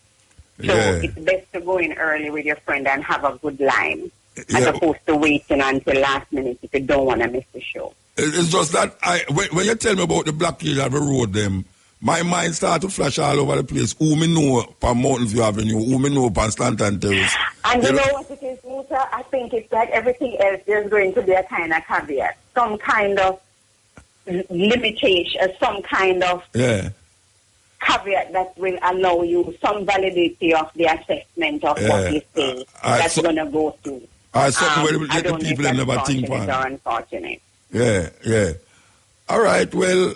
So it's best to go in early with your friend and have a good line. As opposed to waiting until last minute if you don't want to miss the show. It's just that when you tell me about the blockade of the road, my mind starts to flash all over the place. Who me know from Mountain View Avenue, who me know from Stanton Terrace. And you know what it is, Muta? I think it's like everything else, there's going to be a kind of caveat. Some kind of limitation, some kind of caveat that will allow you some validity of the assessment of what you say that's going to go through. I don't the people that never think one. Unfortunate. Yeah. All right. Well,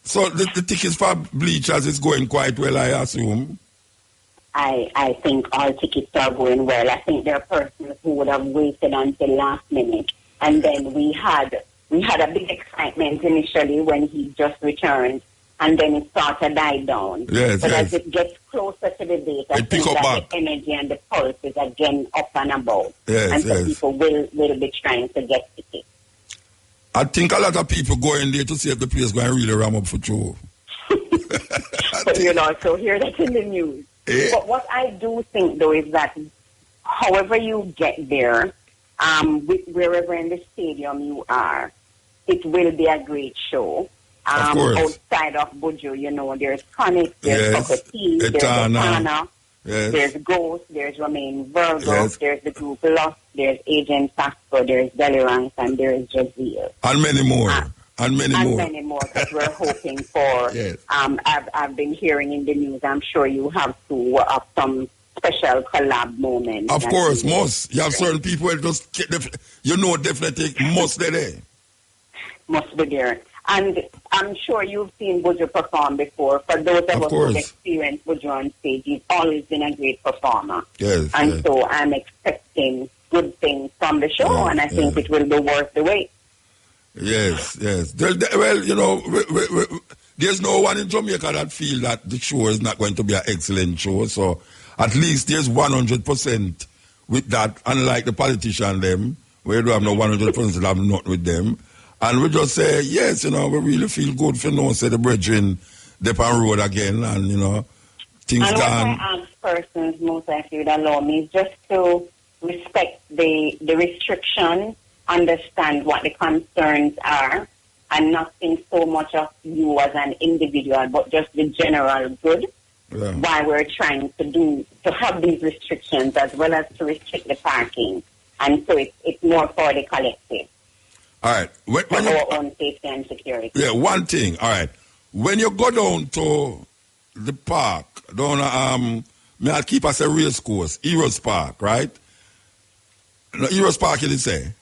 so the tickets for bleachers is going quite well, I assume. I think all tickets are going well. I think there are persons who would have waited until last minute, and then we had a big excitement initially when he just returned, and then it started to die down. But as it gets closer to the date, I think that the energy and the pulse is again up and about. And so people will be trying to get tickets. I think a lot of people go in there to see if the place is going to really ram up for true. But you'll also hear that in the news. But what I do think, though, is that however you get there, wherever in the stadium you are, it will be a great show. Outside of Buju, you know, there's Conic, there's Cocotte, there's Etana, there's Ghost, there's Romain Virgo, there's the group Lost, there's Agent Saxo, there's Delirance, and there's Jazeel. And many more. And many more, because we're hoping for, I've been hearing in the news, I'm sure you have to, some special collab moments. Of course, most. You have certain people who just, definitely must be there. Must be there. And I'm sure you've seen Buju perform before. For those of us who've experienced Buju on stage, he's always been a great performer. Yes. And so I'm expecting good things from the show, and I think it will be worth the wait. Yes. Well, you know, there's no one in Jamaica that feel that the show is not going to be an excellent show. So at least there's 100% with that, unlike the politician them, where do have no 100% have not with them. And we just say, yes, you know, we really feel good for no say the brethren dip on road again, and, you know, things and gone. And what I ask persons, most likely would allow me, is just to respect the restriction, understand what the concerns are, and not think so much of you as an individual, but just the general good. Yeah. Why we're trying to have these restrictions, as well as to restrict the parking. And so it's more for the collective. All right. When our own safety and security. Yeah, one thing. All right. When you go down to the park, may I keep us a race course, Heroes Park, right? No, Heroes Park, you did say?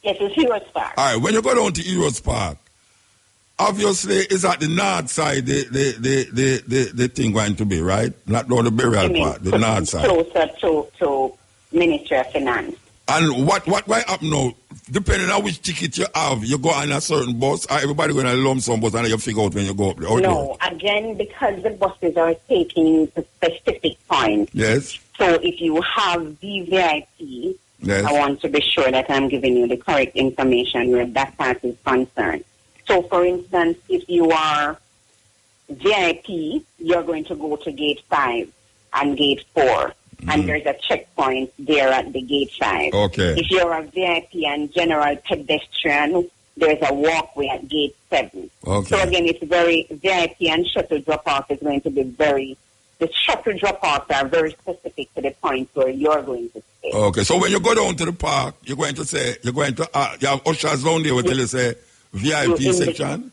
Yes, it's Heroes Park. All right. When you go down to Heroes Park, obviously, it's at the north side the thing going to be, right? Not down the burial part, the north side. Closer to Ministry of Finance. And what happen now? Depending on which ticket you have, you go on a certain bus, or everybody going to lump some bus and you figure out when you go up there? No, again, because the buses are taking you to specific points. Yes. So if you have VVIP, yes. I want to be sure that I'm giving you the correct information where that part is concerned. So, for instance, if you are VIP, you're going to go to gate 5 and gate 4. And there's a checkpoint there at the gate 5. Okay. If you're a VIP and general pedestrian, there's a walkway at gate 7. Okay. So again, it's very VIP, and shuttle drop-off is going to be the shuttle drop-offs are very specific to the point where you're going to stay. Okay, so when you go down to the park, you have ushers down there will tell you say VIP section?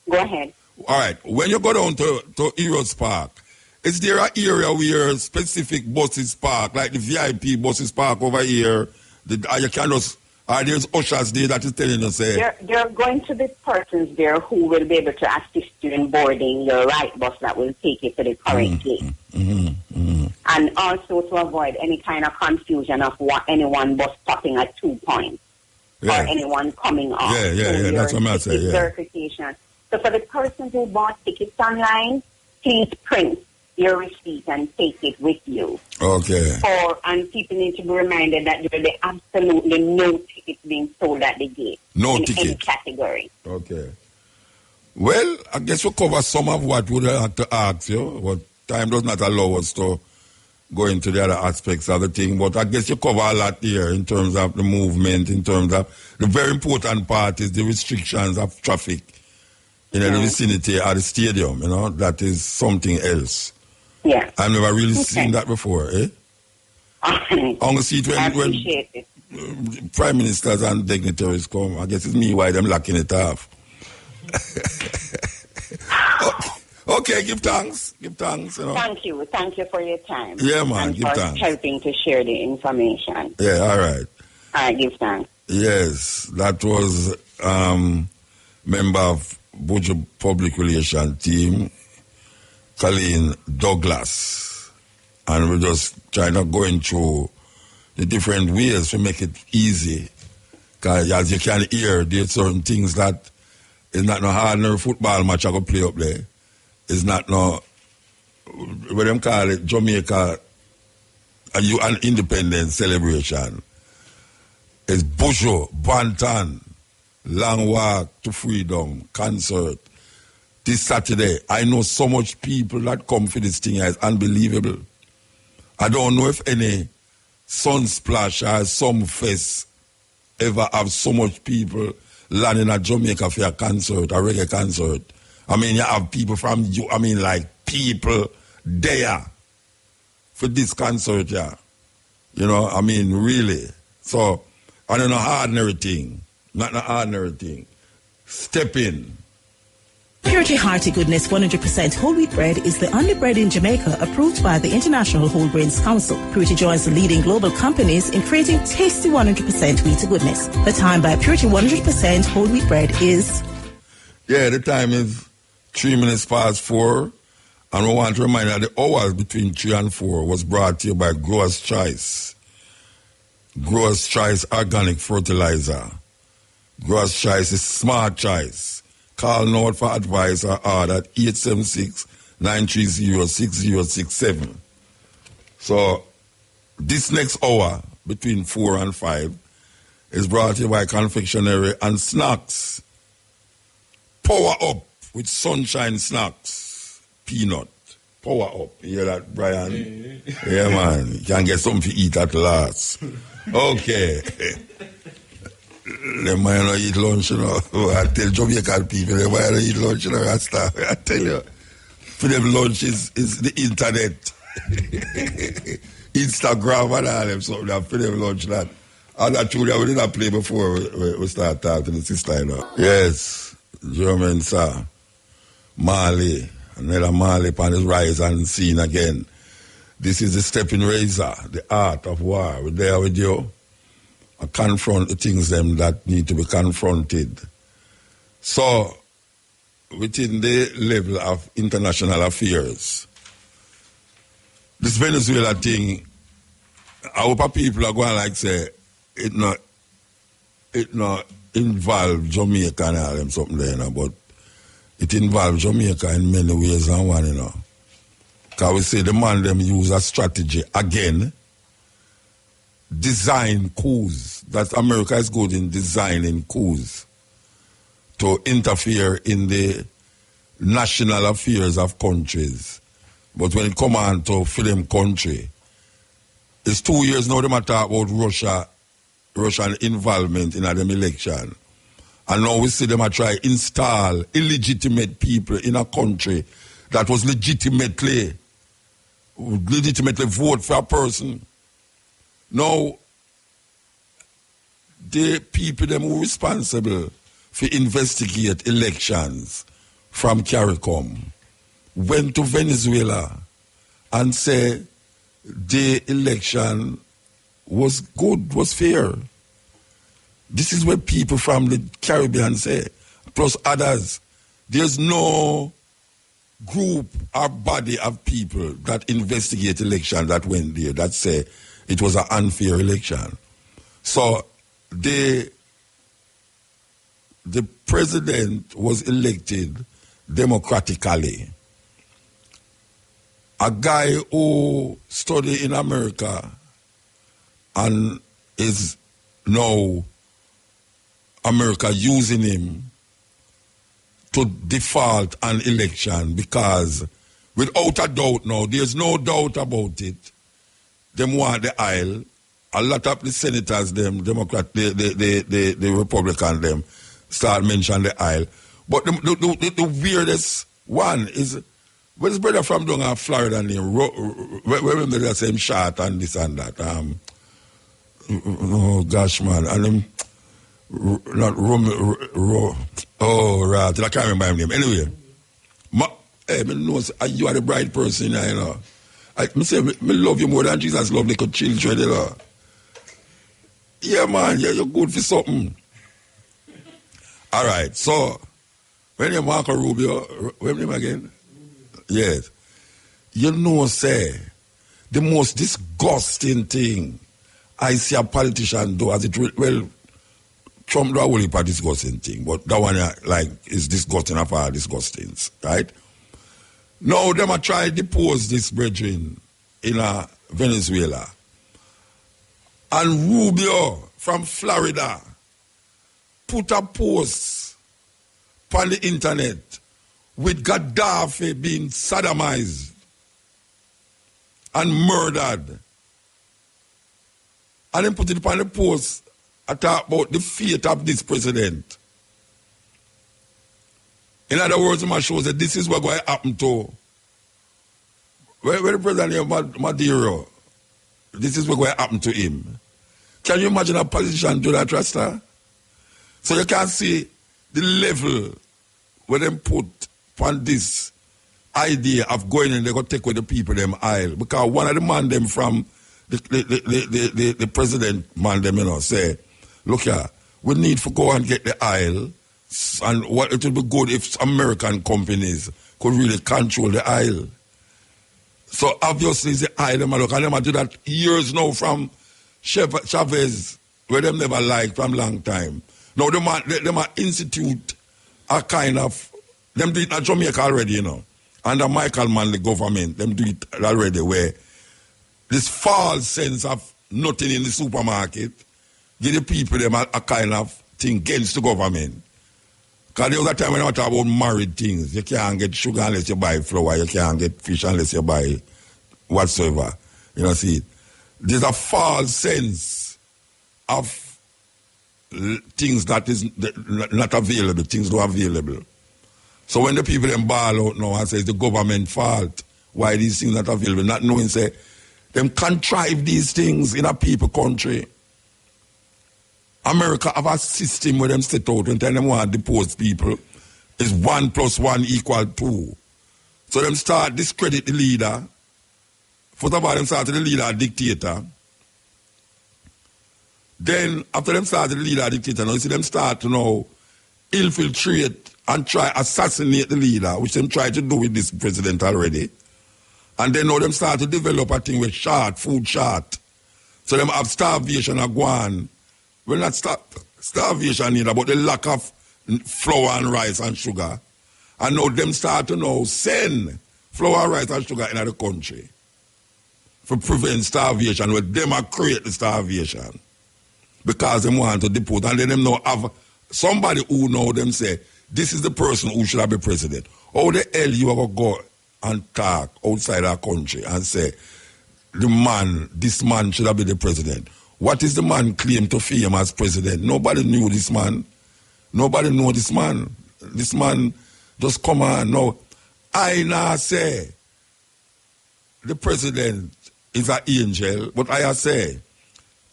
Go ahead. All right, when you go down to Heroes Park, is there an area where specific buses park, like the VIP buses park over here? You can just, there's ushers there that is telling you, say... There are going to be persons there who will be able to assist you in boarding your right bus that will take you to the correct gate. And also to avoid any kind of confusion of any one bus stopping at 2 points. Or anyone coming off. Yeah, that's what I'm saying. Verification. So for the persons who bought tickets online, please print your receipt and take it with you. Okay. And people need to be reminded that there will be absolutely no tickets being sold at the gate. No in ticket. Any category. Okay. Well, I guess we'll cover some of what we have to ask you, but time does not allow us to go into the other aspects of the thing, but I guess you cover a lot here in terms of the movement, in terms of the very important part is the restrictions of traffic in the vicinity of the stadium, you know, that is something else. Yeah. I've never really seen that before, eh? On the seat when prime ministers and dignitaries come, I guess it's me why them locking it off. Okay, give thanks. You know. Thank you for your time. Yeah, man, and give for thanks. helping to share the information. Yeah, all right. All right, give thanks. Yes, that was member of Buju Public Relations team, Colleen Douglas, and we're just trying to going through the different ways to make it easy. Because as you can hear, there's certain things that is not no ordinary football match I go play up there. It's not no, what them call it, Jamaica an independence celebration. It's Buju, Bantan, Long Walk to Freedom, concert. This Saturday, I know so much people that come for this thing. It's unbelievable. I don't know if any Sunsplash or some fest ever have so much people landing at Jamaica for a concert, a reggae concert. I mean, you have people from, people there for this concert, yeah. You know, I mean, really. So, I don't know, ordinary thing. Not an ordinary thing. STEPPIN. Purity Hearty Goodness 100% whole wheat bread is the only bread in Jamaica approved by the International Whole Grains Council. Purity joins the leading global companies in creating tasty 100% wheat goodness. The time by Purity 100% whole wheat bread is... Yeah, the time is 3 minutes past 4. And we want to remind you that the hours between 3 and 4 was brought to you by Growers' Choice. Growers' Choice Organic Fertilizer. Growers' Choice is smart choice. Call now for advice or order at 876-930-6067. So, this next hour, between 4 and 5, is brought to you by Confectionery and Snacks. Power up with Sunshine Snacks. Peanut. Power up. You hear that, Brian? Yeah, man. You can get something to eat at last. Okay. They might not eat lunch, you know. I tell Jamaican people, they might not eat lunch, you know. I tell you, for them lunch is the internet. Instagram and all them something that for them lunch that. And that's true that we didn't play before we start talking to the sister, you know. Yes, German, sir. Mali, another Mali on his rise and scene again. This is the stepping razor, the art of war. We're there with you. I confront the things them that need to be confronted. So, within the level of international affairs, this Venezuela thing, I hope people are going like say, it not involve Jamaica and all them something there, you know, but it involves Jamaica in many ways and one, you know. Because we say the man them use a strategy again, design coups. That America is good in designing coups to interfere in the national affairs of countries. But when it comes on to film country, it's 2 years now they talk about Russian involvement in them election. And now we see them try install illegitimate people in a country that was legitimately vote for a person. Now, the people them who are responsible for investigate elections from CARICOM went to Venezuela and say the election was good, was fair. This is what people from the Caribbean say, plus others. There's no group or body of people that investigate election that went there that say it was an unfair election. So the president was elected democratically. A guy who studied in America and is now America using him to default an election because without a doubt now, there's no doubt about it, them want the aisle. A lot of the senators, them, Democrat, the Republican, them, start mentioning the aisle. But the weirdest one is, where's his brother from down in Florida name? Remember the same shot and this and that. Oh, gosh, man. And him, not oh, right. I can't remember his name. Anyway, hey, me know, you are the bright person, you know. I say, me love you more than Jesus love little children, you know. Yeah, man, yeah, you're good for something. All right, so, when you Marco Rubio, what's name again? Yes. You know, say, the most disgusting thing I see a politician do as it, well, Trump do a whole heap of disgusting thing, but that one, like, is disgusting of all disgustings, right? Now, them are trying to depose this brethren in Venezuela. And Rubio from Florida put a post on the internet with Gaddafi being sodomized and murdered. And then put it on the post and talk about the fate of this president. In other words, my show that this is what's going to happen to where the president of Maduro, this is what's going to happen to him. Can you imagine a politician do that, Rasta? So you can see the level when them put on this idea of going in, they go take with the people them aisle. Because one of the man them from the president man them, you know, say, look here, we need to go and get the aisle, and what it would be good if American companies could really control the aisle. So obviously the aisle, them look, and them do that years now from Chavez, where them never liked from long time. Now them institute a kind of, them do it in Jamaica already, you know. Under Michael Manley government, them do it already, where this false sense of nothing in the supermarket give the people them a kind of thing against the government. Because there was a time when I talk about married things. You can't get sugar unless you buy flour. You can't get fish unless you buy whatsoever. You know, see, there's a false sense of things that is not available, things not available. So when the people them ball out now and say it's the government fault, why these things not available, not knowing, say, them contrive these things in a people country. America have a system where them set out and tell them want to depose people is 1 + 1 = 2. So them start discredit the leader. First of all, them start the leader a dictator. Then after them start the leader a dictator, now you see them start to now infiltrate and try assassinate the leader, which them try to do with this president already. And then now them start to develop a thing with food short. So them have starvation and go on. Well, not starvation either, but the lack of flour and rice and sugar. And now them start to now send flour, rice and sugar in the country to prevent starvation. Well, them are create the starvation because them want to deport. And then them now have somebody who know them say, this is the person who should have been president. How the hell you ever go and talk outside our country and say, this man should have been the president? What is the man claim to fame as president? Nobody knew this man. Nobody knew this man. This man just come on. No, I now say the president is an angel, but I say,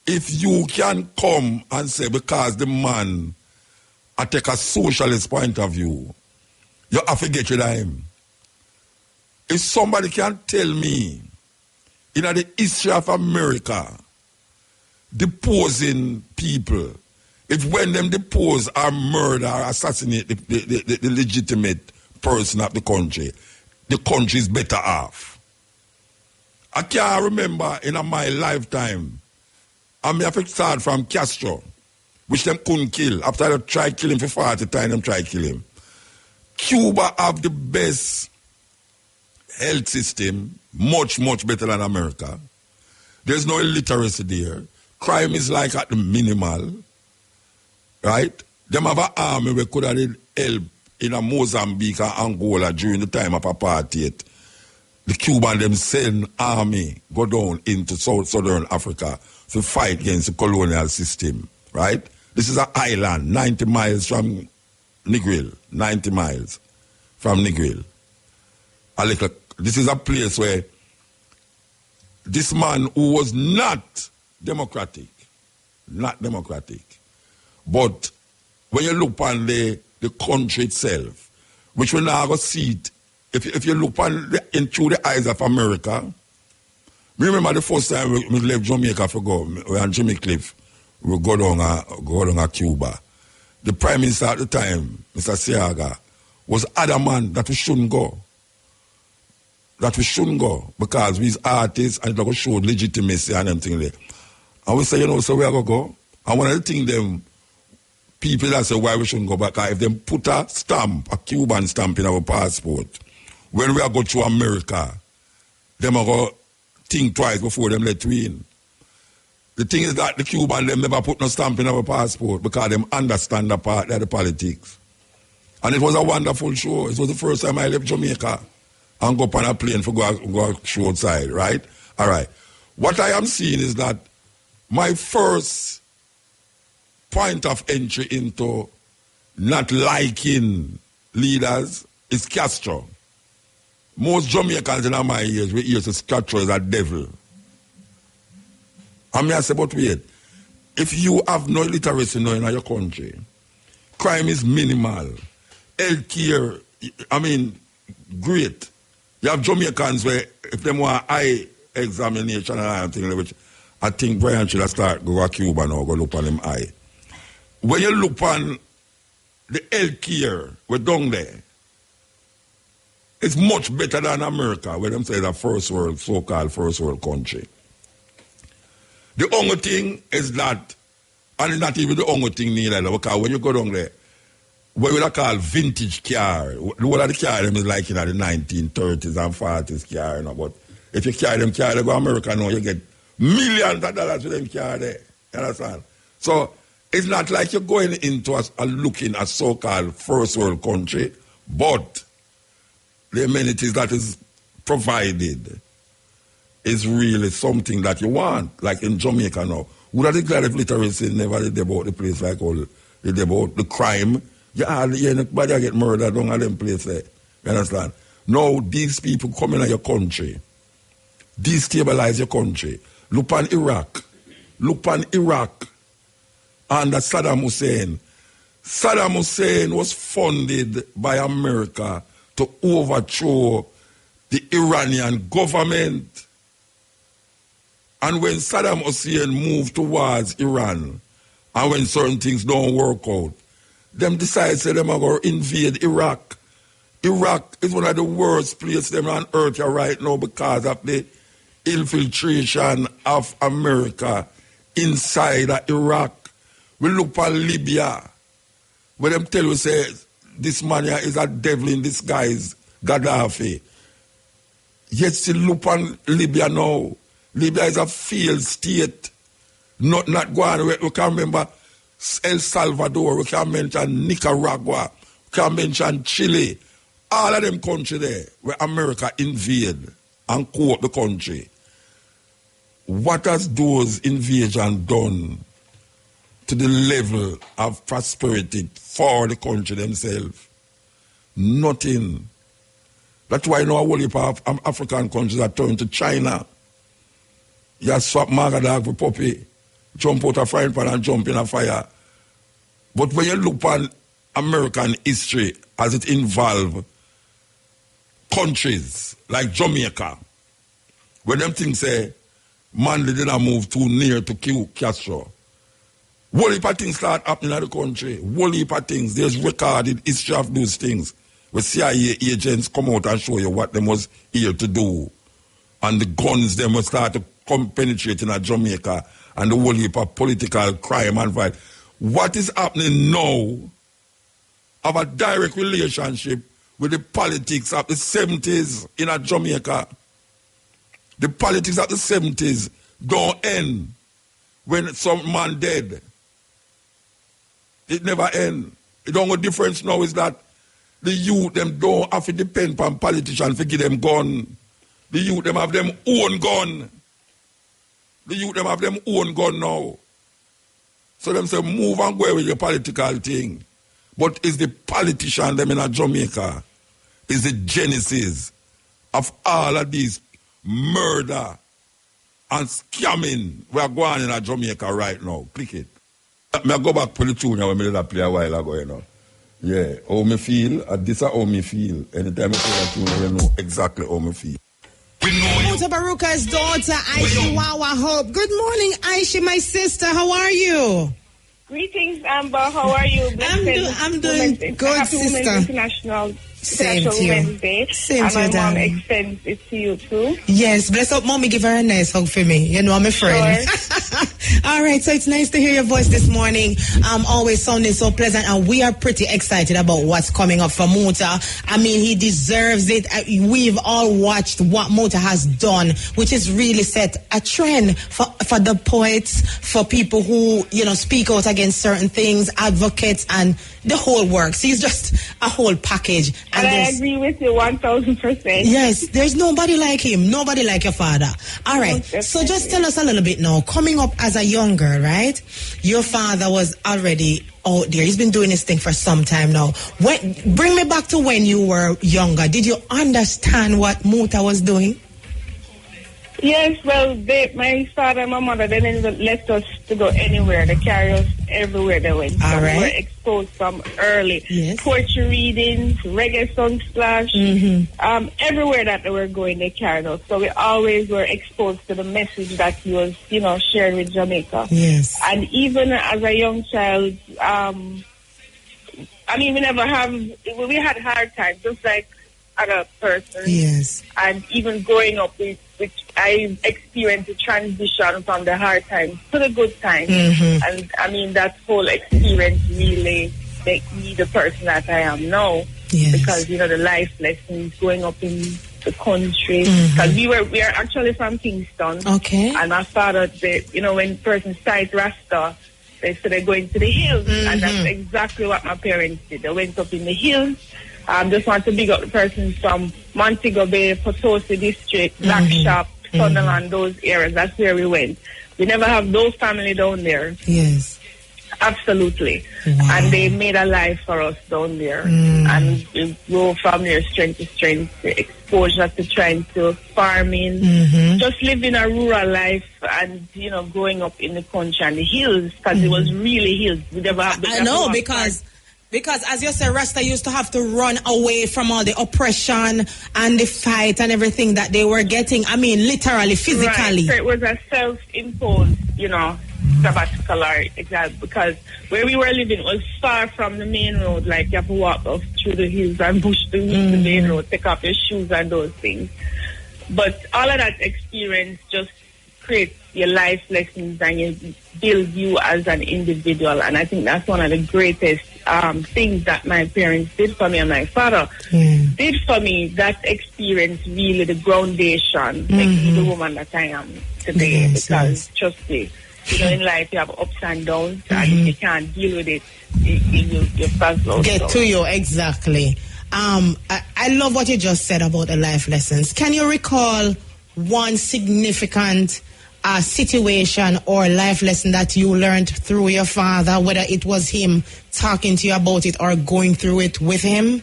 if you can come and say because the man I take a socialist point of view, you have to get rid of him. If somebody can tell me in the history of America, deposing people, if when them depose or murder or assassinate the legitimate person of the country is better off. I can't remember in my lifetime, I may have to start from Castro, which them couldn't kill. After they tried kill him for 40 times, them tried kill him. Cuba have the best health system, much, much better than America. There's no illiteracy there. Crime is like at the minimal, right? Them have an army where could have help in a Mozambique and Angola during the time of apartheid. The Cuban them send army go down into southern Africa to fight against the colonial system, right? This is an island, 90 miles from Negril, 90 miles from Negril. This is a place where this man who was not democratic, but when you look on the country itself, which we now go see it, if you look on through the eyes of America, remember the first time we left Jamaica for go, we on Jimmy Cliff, we go down to Cuba. The Prime Minister at the time, Mr. Seaga, was adamant that we shouldn't go. That we shouldn't go because we're artists and it show legitimacy and everything there. And we say, so we are going to go. And one of the things them people that say why we shouldn't go back, if them put a stamp, a Cuban stamp in our passport, when we are going to America, them are going to think twice before them let we in. The thing is that the Cuban them never put no stamp in our passport because them understand the part of the politics. And it was a wonderful show. It was the first time I left Jamaica and go up on a plane for go show outside, right? All right. What I am seeing is that my first point of entry into not liking leaders is Castro. Most Jamaicans in my years, we hear Castro is a devil. I mean, I say, but wait, if you have no literacy now in your country, crime is minimal, healthcare, I mean, great. You have Jamaicans where if them want eye examination and I think, which I think Brian should have start go to Cuba now, go look on them eye. When you look on the healthcare, we're down there. It's much better than America, where them say it's a first world, so-called first world country. The only thing is that, and it's not even the only thing neither, because when you go down there, what we call vintage car, what are the car them is like in the 1930s and 40s car, you know, but if you carry them car, they go to America now, you get millions of dollars for them car there, you understand? So, it's not like you're going into a looking at so-called first world country, but the amenities that is provided is really something that you want, like in Jamaica now. Would have declared if literacy never did about the place like all did about the crime? Yeah, nobody get murdered down at them place there. You understand? Now these people come in your country, destabilize your country. Look on Iraq. Look on Iraq under Saddam Hussein. Saddam Hussein was funded by America to overthrow the Iranian government. And when Saddam Hussein moved towards Iran, and when certain things don't work out, them decide say them are going to invade Iraq. Iraq is one of the worst places them on earth right now because of the infiltration of America inside of Iraq. We look at Libya, where them tell you say this man here is a devil in disguise, Gaddafi. Yet still look on Libya now. Libya is a failed state. Not going. We can remember El Salvador, we can mention Nicaragua, we can mention Chile. All of them countries there where America invade and co-op the country. What has those invasions done to the level of prosperity for the country themselves? Nothing. That's why now a whole heap of African countries are turned to China. You swap Magadog with puppy, jump out a frying pan and jump in a fire. But when you look on American history as it involves countries like Jamaica, when them things say, Manley didn't move too near to kill Castro. Whole heap of things start happening in the country. Whole heap of things. There's recorded history of those things. Where CIA agents come out and show you what them was here to do. And the guns them will start to come penetrate in Jamaica. And the whole heap of political crime and violence. What is happening now have a direct relationship with the politics of the 70s in Jamaica. The politics of the 70s don't end when some man dead. It never end. The only difference now is that the youth them don't have to depend on politicians to give them gun. The youth them have them own gun. The youth them have them own gun now. So them say move and go with your political thing. But is the politician them in Jamaica is the genesis of all of these murder and scamming we are going in Jamaica right now. Click it. I go back to the tune when I play a while ago, you know. Yeah, how me feel, this is how me feel. Anytime I play a tune, you know exactly how me feel. Mutabaruka's daughter, Aisha Wawa Hope. Good morning, Aisha, my sister. How are you? Greetings, Amber. How are you? I'm doing good, sister. International Same to you. Wednesday. Same to you, and my mom darling. extends it to you too. Yes, bless up, mommy. Give her a nice hug for me. You know, I'm a friend. Sure. All right, so it's nice to hear your voice this morning. Always sounding so pleasant, and we are pretty excited about what's coming up for Muta. I mean, he deserves it. We've all watched what Muta has done, which is really set a trend for the poets, for people who, you know, speak out against certain things, advocates, and the whole works. He's just a whole package. And I agree with you 1,000%. Yes, there's nobody like him, nobody like your father. All right, so just tell us a little bit now. Coming up as a young girl, right? Your father was already out there. He's been doing this thing for some time now. Bring me back to when you were younger. Did you understand what Muta was doing? Yes, well, my father and my mother, they didn't let us to go anywhere. They carried us everywhere they went. All right. We were exposed from early. Yes. Poetry readings, reggae song splash, everywhere that they were going, they carried us. So we always were exposed to the message that he was, shared with Jamaica. Yes. And even as a young child, we had hard times, just like other persons. Yes. And even growing up, which I experienced a transition from the hard times to the good times. And that whole experience really made me the person that I am now. Yes. Because, the life lessons growing up in the country. Because we are actually from Kingston. Okay. And my father, when persons sight Rasta, they said they're going to the hills. And that's exactly what my parents did. They went up in the hills. Just want to big up the persons from Montego Bay, Potosi District, Black Shop, Sunderland, those areas. That's where we went. We never have those family down there. Yes. Absolutely. Wow. And they made a life for us down there. And we grow from there strength to strength, exposure to trying to farming, just living a rural life and, growing up in the country and the hills, because it was really hills. We never have I know, because as you said, Rasta used to have to run away from all the oppression and the fight and everything that they were getting. Literally, physically. Right. So it was a self-imposed, sabbatical or exactly, because where we were living was far from the main road. Like you have to walk up through the hills and bush to reach the main road, take off your shoes and those things. But all of that experience just creates your life lessons and you build you as an individual. And I think that's one of the greatest things that my parents did for me and my father did for me. That experience really the groundation makes me the woman that I am today. Because trust me, in life you have ups and downs, and if you can't deal with it, you pass out. Get to you, exactly. I love what you just said about the life lessons. Can you recall one significant situation or life lesson that you learned through your father, whether it was him talking to you about it or going through it with him?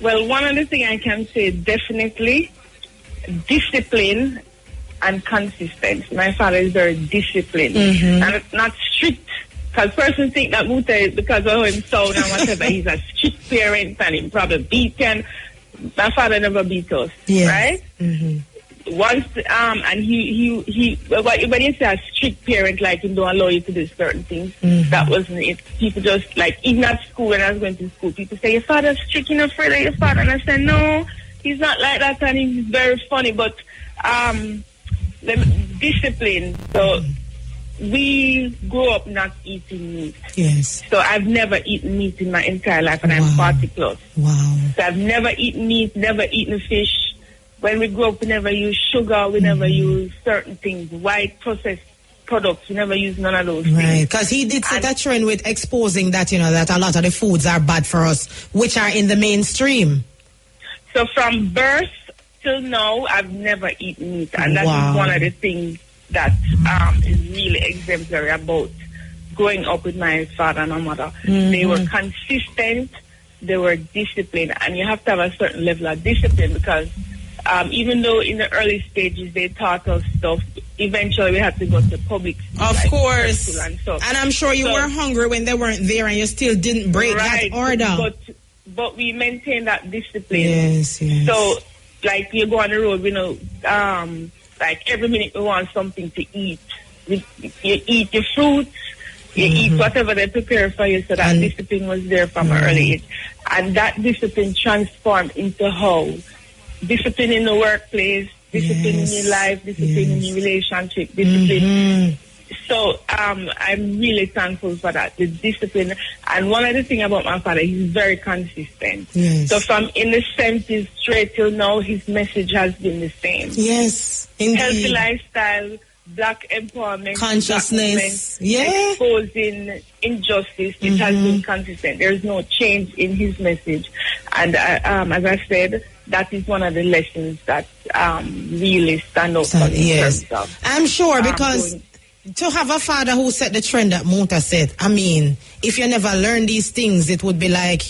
Well, one of the things I can say definitely, discipline and consistency. My father is very disciplined and not strict. Because persons think that Muta is because of him sound and whatever, he's a strict parent and he probably beaten. My father never beat us, right? Once, and he when you say a strict parent, like he don't allow you to do certain things, that wasn't it. People just, like, even at school, when I was going to school, people say, your father's strict, you're afraid of your father. And I said, no, he's not like that, and he's very funny, but the discipline. So we grew up not eating meat. Yes. So I've never eaten meat in my entire life, and I'm 40 plus. Wow. So I've never eaten meat, never eaten fish. When we grew up, we never used sugar, we never used certain things, white processed products, we never used none of those things. Right, because he did set a trend with exposing that, that a lot of the foods are bad for us, which are in the mainstream. So from birth till now, I've never eaten meat, and that is one of the things that is really exemplary about growing up with my father and my mother. They were consistent, they were disciplined, and you have to have a certain level of discipline because even though in the early stages they taught us stuff, eventually we had to go to public school. Of course. And I'm sure you were hungry when they weren't there and you still didn't break that order. But we maintained that discipline. Yes. So, like, you go on the road, like every minute we want something to eat. You eat your fruits, you eat whatever they prepare for you, so that discipline was there from an early age. And that discipline transformed into how discipline in the workplace, discipline in your life, discipline in your relationship, discipline. So I'm really thankful for that, the discipline. And one other thing about my father, he's very consistent. Yes. So from in the 70s straight till now, his message has been the same. Yes, indeed. Healthy lifestyle, black empowerment, consciousness, exposing injustice. It has been consistent. There's no change in his message. And as I said, that is one of the lessons that really stand out for me. Yes, I'm sure, because to have a father who set the trend that Muta said, I mean, if you never learn these things, it would be like,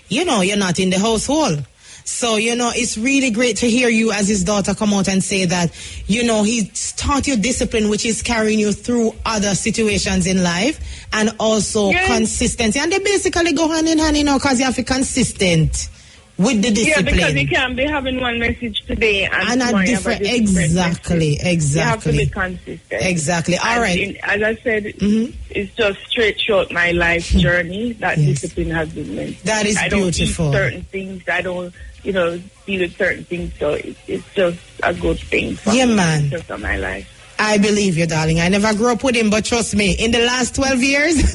you're not in the household. So, it's really great to hear you as his daughter come out and say that, he's taught you discipline, which is carrying you through other situations in life, and also consistency. And they basically go hand in hand, because you have to be consistent with the discipline. Yeah, because you can't be having one message today and a different exactly. You have to be consistent. Exactly. All right. As I said, it's just straight throughout my life journey that discipline has been meant. That is beautiful. I don't eat certain things. I don't, deal with certain things. So it's just a good thing for me. Man. Just on my life. I believe you, darling. I never grew up with him, but trust me, in the last 12 years,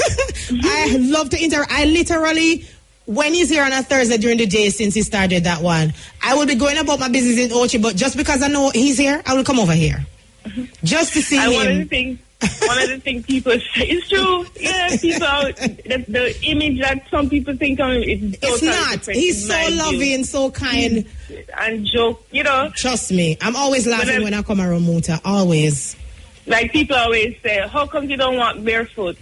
I love to interact. I literally, when he's here on a Thursday during the day since he started that one, I will be going about my business in Ochi, but just because I know he's here, I will come over here. Just to see him. One of the things people say, it's true. Yeah, people, the image that some people think of him is it's not. He's so loving, so kind. And joke, Trust me, I'm always laughing when I come around Muta, always. Like people always say, how come you don't walk barefoot?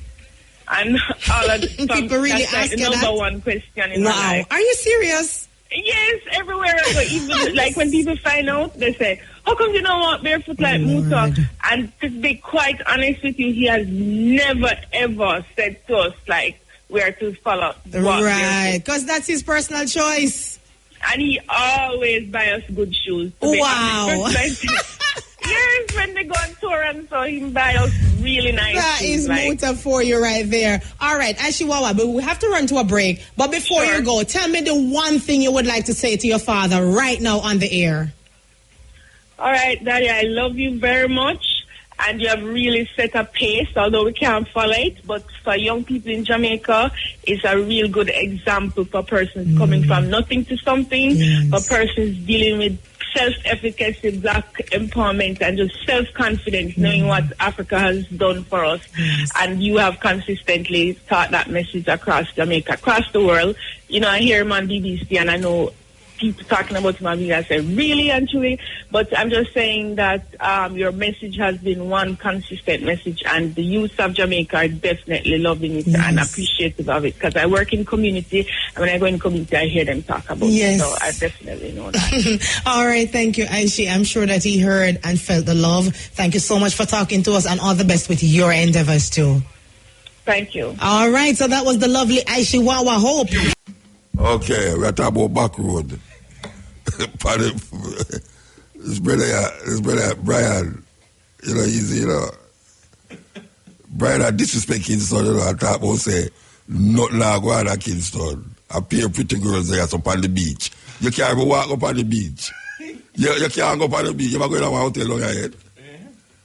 And all of people really ask the number one question in my life. Are you serious? Yes, everywhere I go. Even like when people find out, they say, how come you don't walk barefoot like Muta? And to be quite honest with you, he has never ever said to us like we are to follow walk right, because that's his personal choice. And he always buy us good shoes. Wow. Yes, when they go on tour and so he buy us really nice that shoes. That is Muta for you right there. All right, Ashiwawa, but we have to run to a break. But before you go, tell me the one thing you would like to say to your father right now on the air. All right, Daddy, I love you very much. And you have really set a pace, although we can't follow it. But for young people in Jamaica, it's a real good example for persons coming from nothing to something, for persons dealing with self-efficacy, black empowerment, and just self-confidence, knowing what Africa has done for us. And you have consistently taught that message across Jamaica, across the world. I hear him on BBC, and I know people talking about him on BBC. I say, really and truly? But I'm just saying that your message has been one consistent message, and the youth of Jamaica are definitely loving it and appreciative of it, because I work in community, and when I go in community, I hear them talk about it, so I definitely know that. All right, thank you, Aishi. I'm sure that he heard and felt the love. Thank you so much for talking to us, and all the best with your endeavors, too. Thank you. All right, so that was the lovely Aishi Wawa Hope. Okay, we're talking about back road. This brother Brian, Brian disrespect Kingston, I talk about say, nothing like go on at Kingston. I pair pretty girls there up on the beach. You can't even walk up on the beach. You can't go up on the beach. You ever go in a hotel on your head?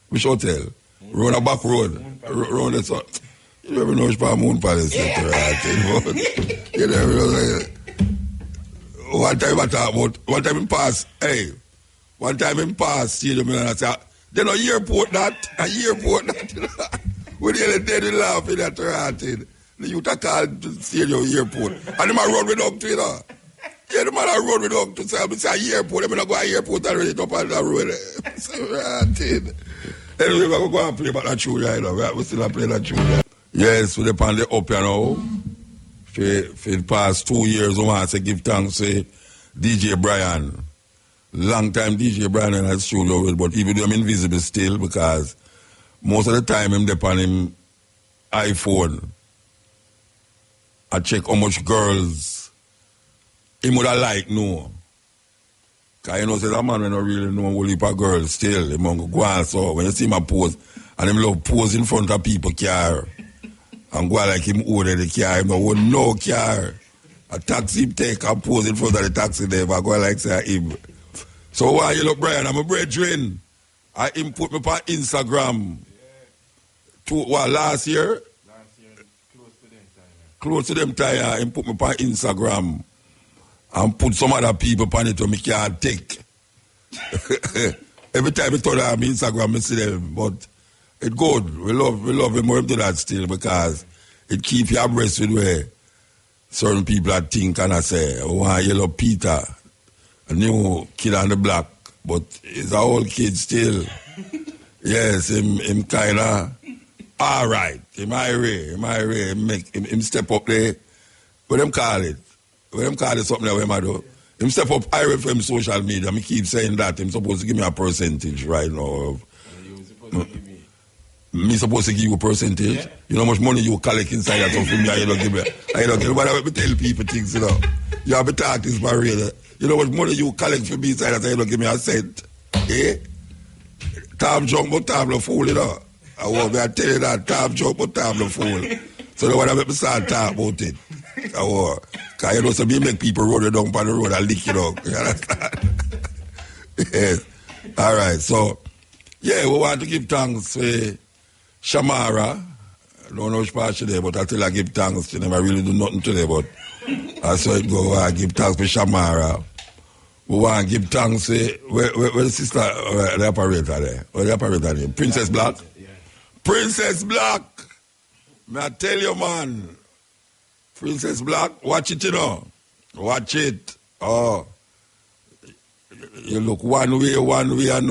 Which hotel? Round a back road. Round the sun. You never know which part of Moon Palace. You never know. One time I talk about, one time in past, stadium, and I said, they know airport that. When you're dead and laughing at the youth are called stadium airport. And the man run with up to it. Yeah, the man run with up to say airport. I'm going to go to airport and ready up on that road. Anyway, we're going to play about that tune right now. We still play that tune. Yes, we're on the up now. For the past 2 years, I want to give thanks to DJ Brian. Long time DJ Brian in the studio, but even though I'm invisible still, because most of the time I'm on him iPhone. I check how much girls he would have liked, no. Because say that man I don't really know what heap of girls still. He go on, so when you see my pose, and him love pose in front of people car. And go like him order the car, him don't want no car. A taxi take and pose in front of the taxi there, I go like say him. So why you look Brian, I'm a brethren. I input me on Instagram. Last year? Last year, close to them time. I input me on Instagram. And put some other people on it so me can't take. Every time I turn on Instagram, I see them, but it's good. We love him more to that still, because it keeps you abreast with where certain people I think and I say, oh, I yellow Peter, a new kid on the block, but he's an old kid still. Yes, him kind of all right. Him irate, him step up there. What them call it? What them call it something that we do? him step up IRFM social media. I keep saying that. Him supposed to give me a percentage right now. Me supposed to give you a percentage? Yeah. You know how much money you collect inside that stuff for me, you don't give me. I don't give me. But I tell people things, you know. You have to talk this barrier. You know how much money you collect for me inside that, you don't give me a cent. Eh? Time jump, but time no fool, you know. I want me to tell you that. Time jump, but time no fool. So you want to make me start talk about it. I want. Because you know, so me make people roll it down on the road and lick it up. You understand? Yes. All right, so, yeah, we want to give thanks for Shamara. I don't know which part she there, but I tell her I give thanks. She never really do nothing today, but I saw it go. I give thanks for Shamara. We want to give thanks to where the sister, the operator there. Where the operator name? Princess Black? Yeah. Princess Black! May I tell you, man. Princess Black, watch it, you know. Watch it. Oh. You look one way, and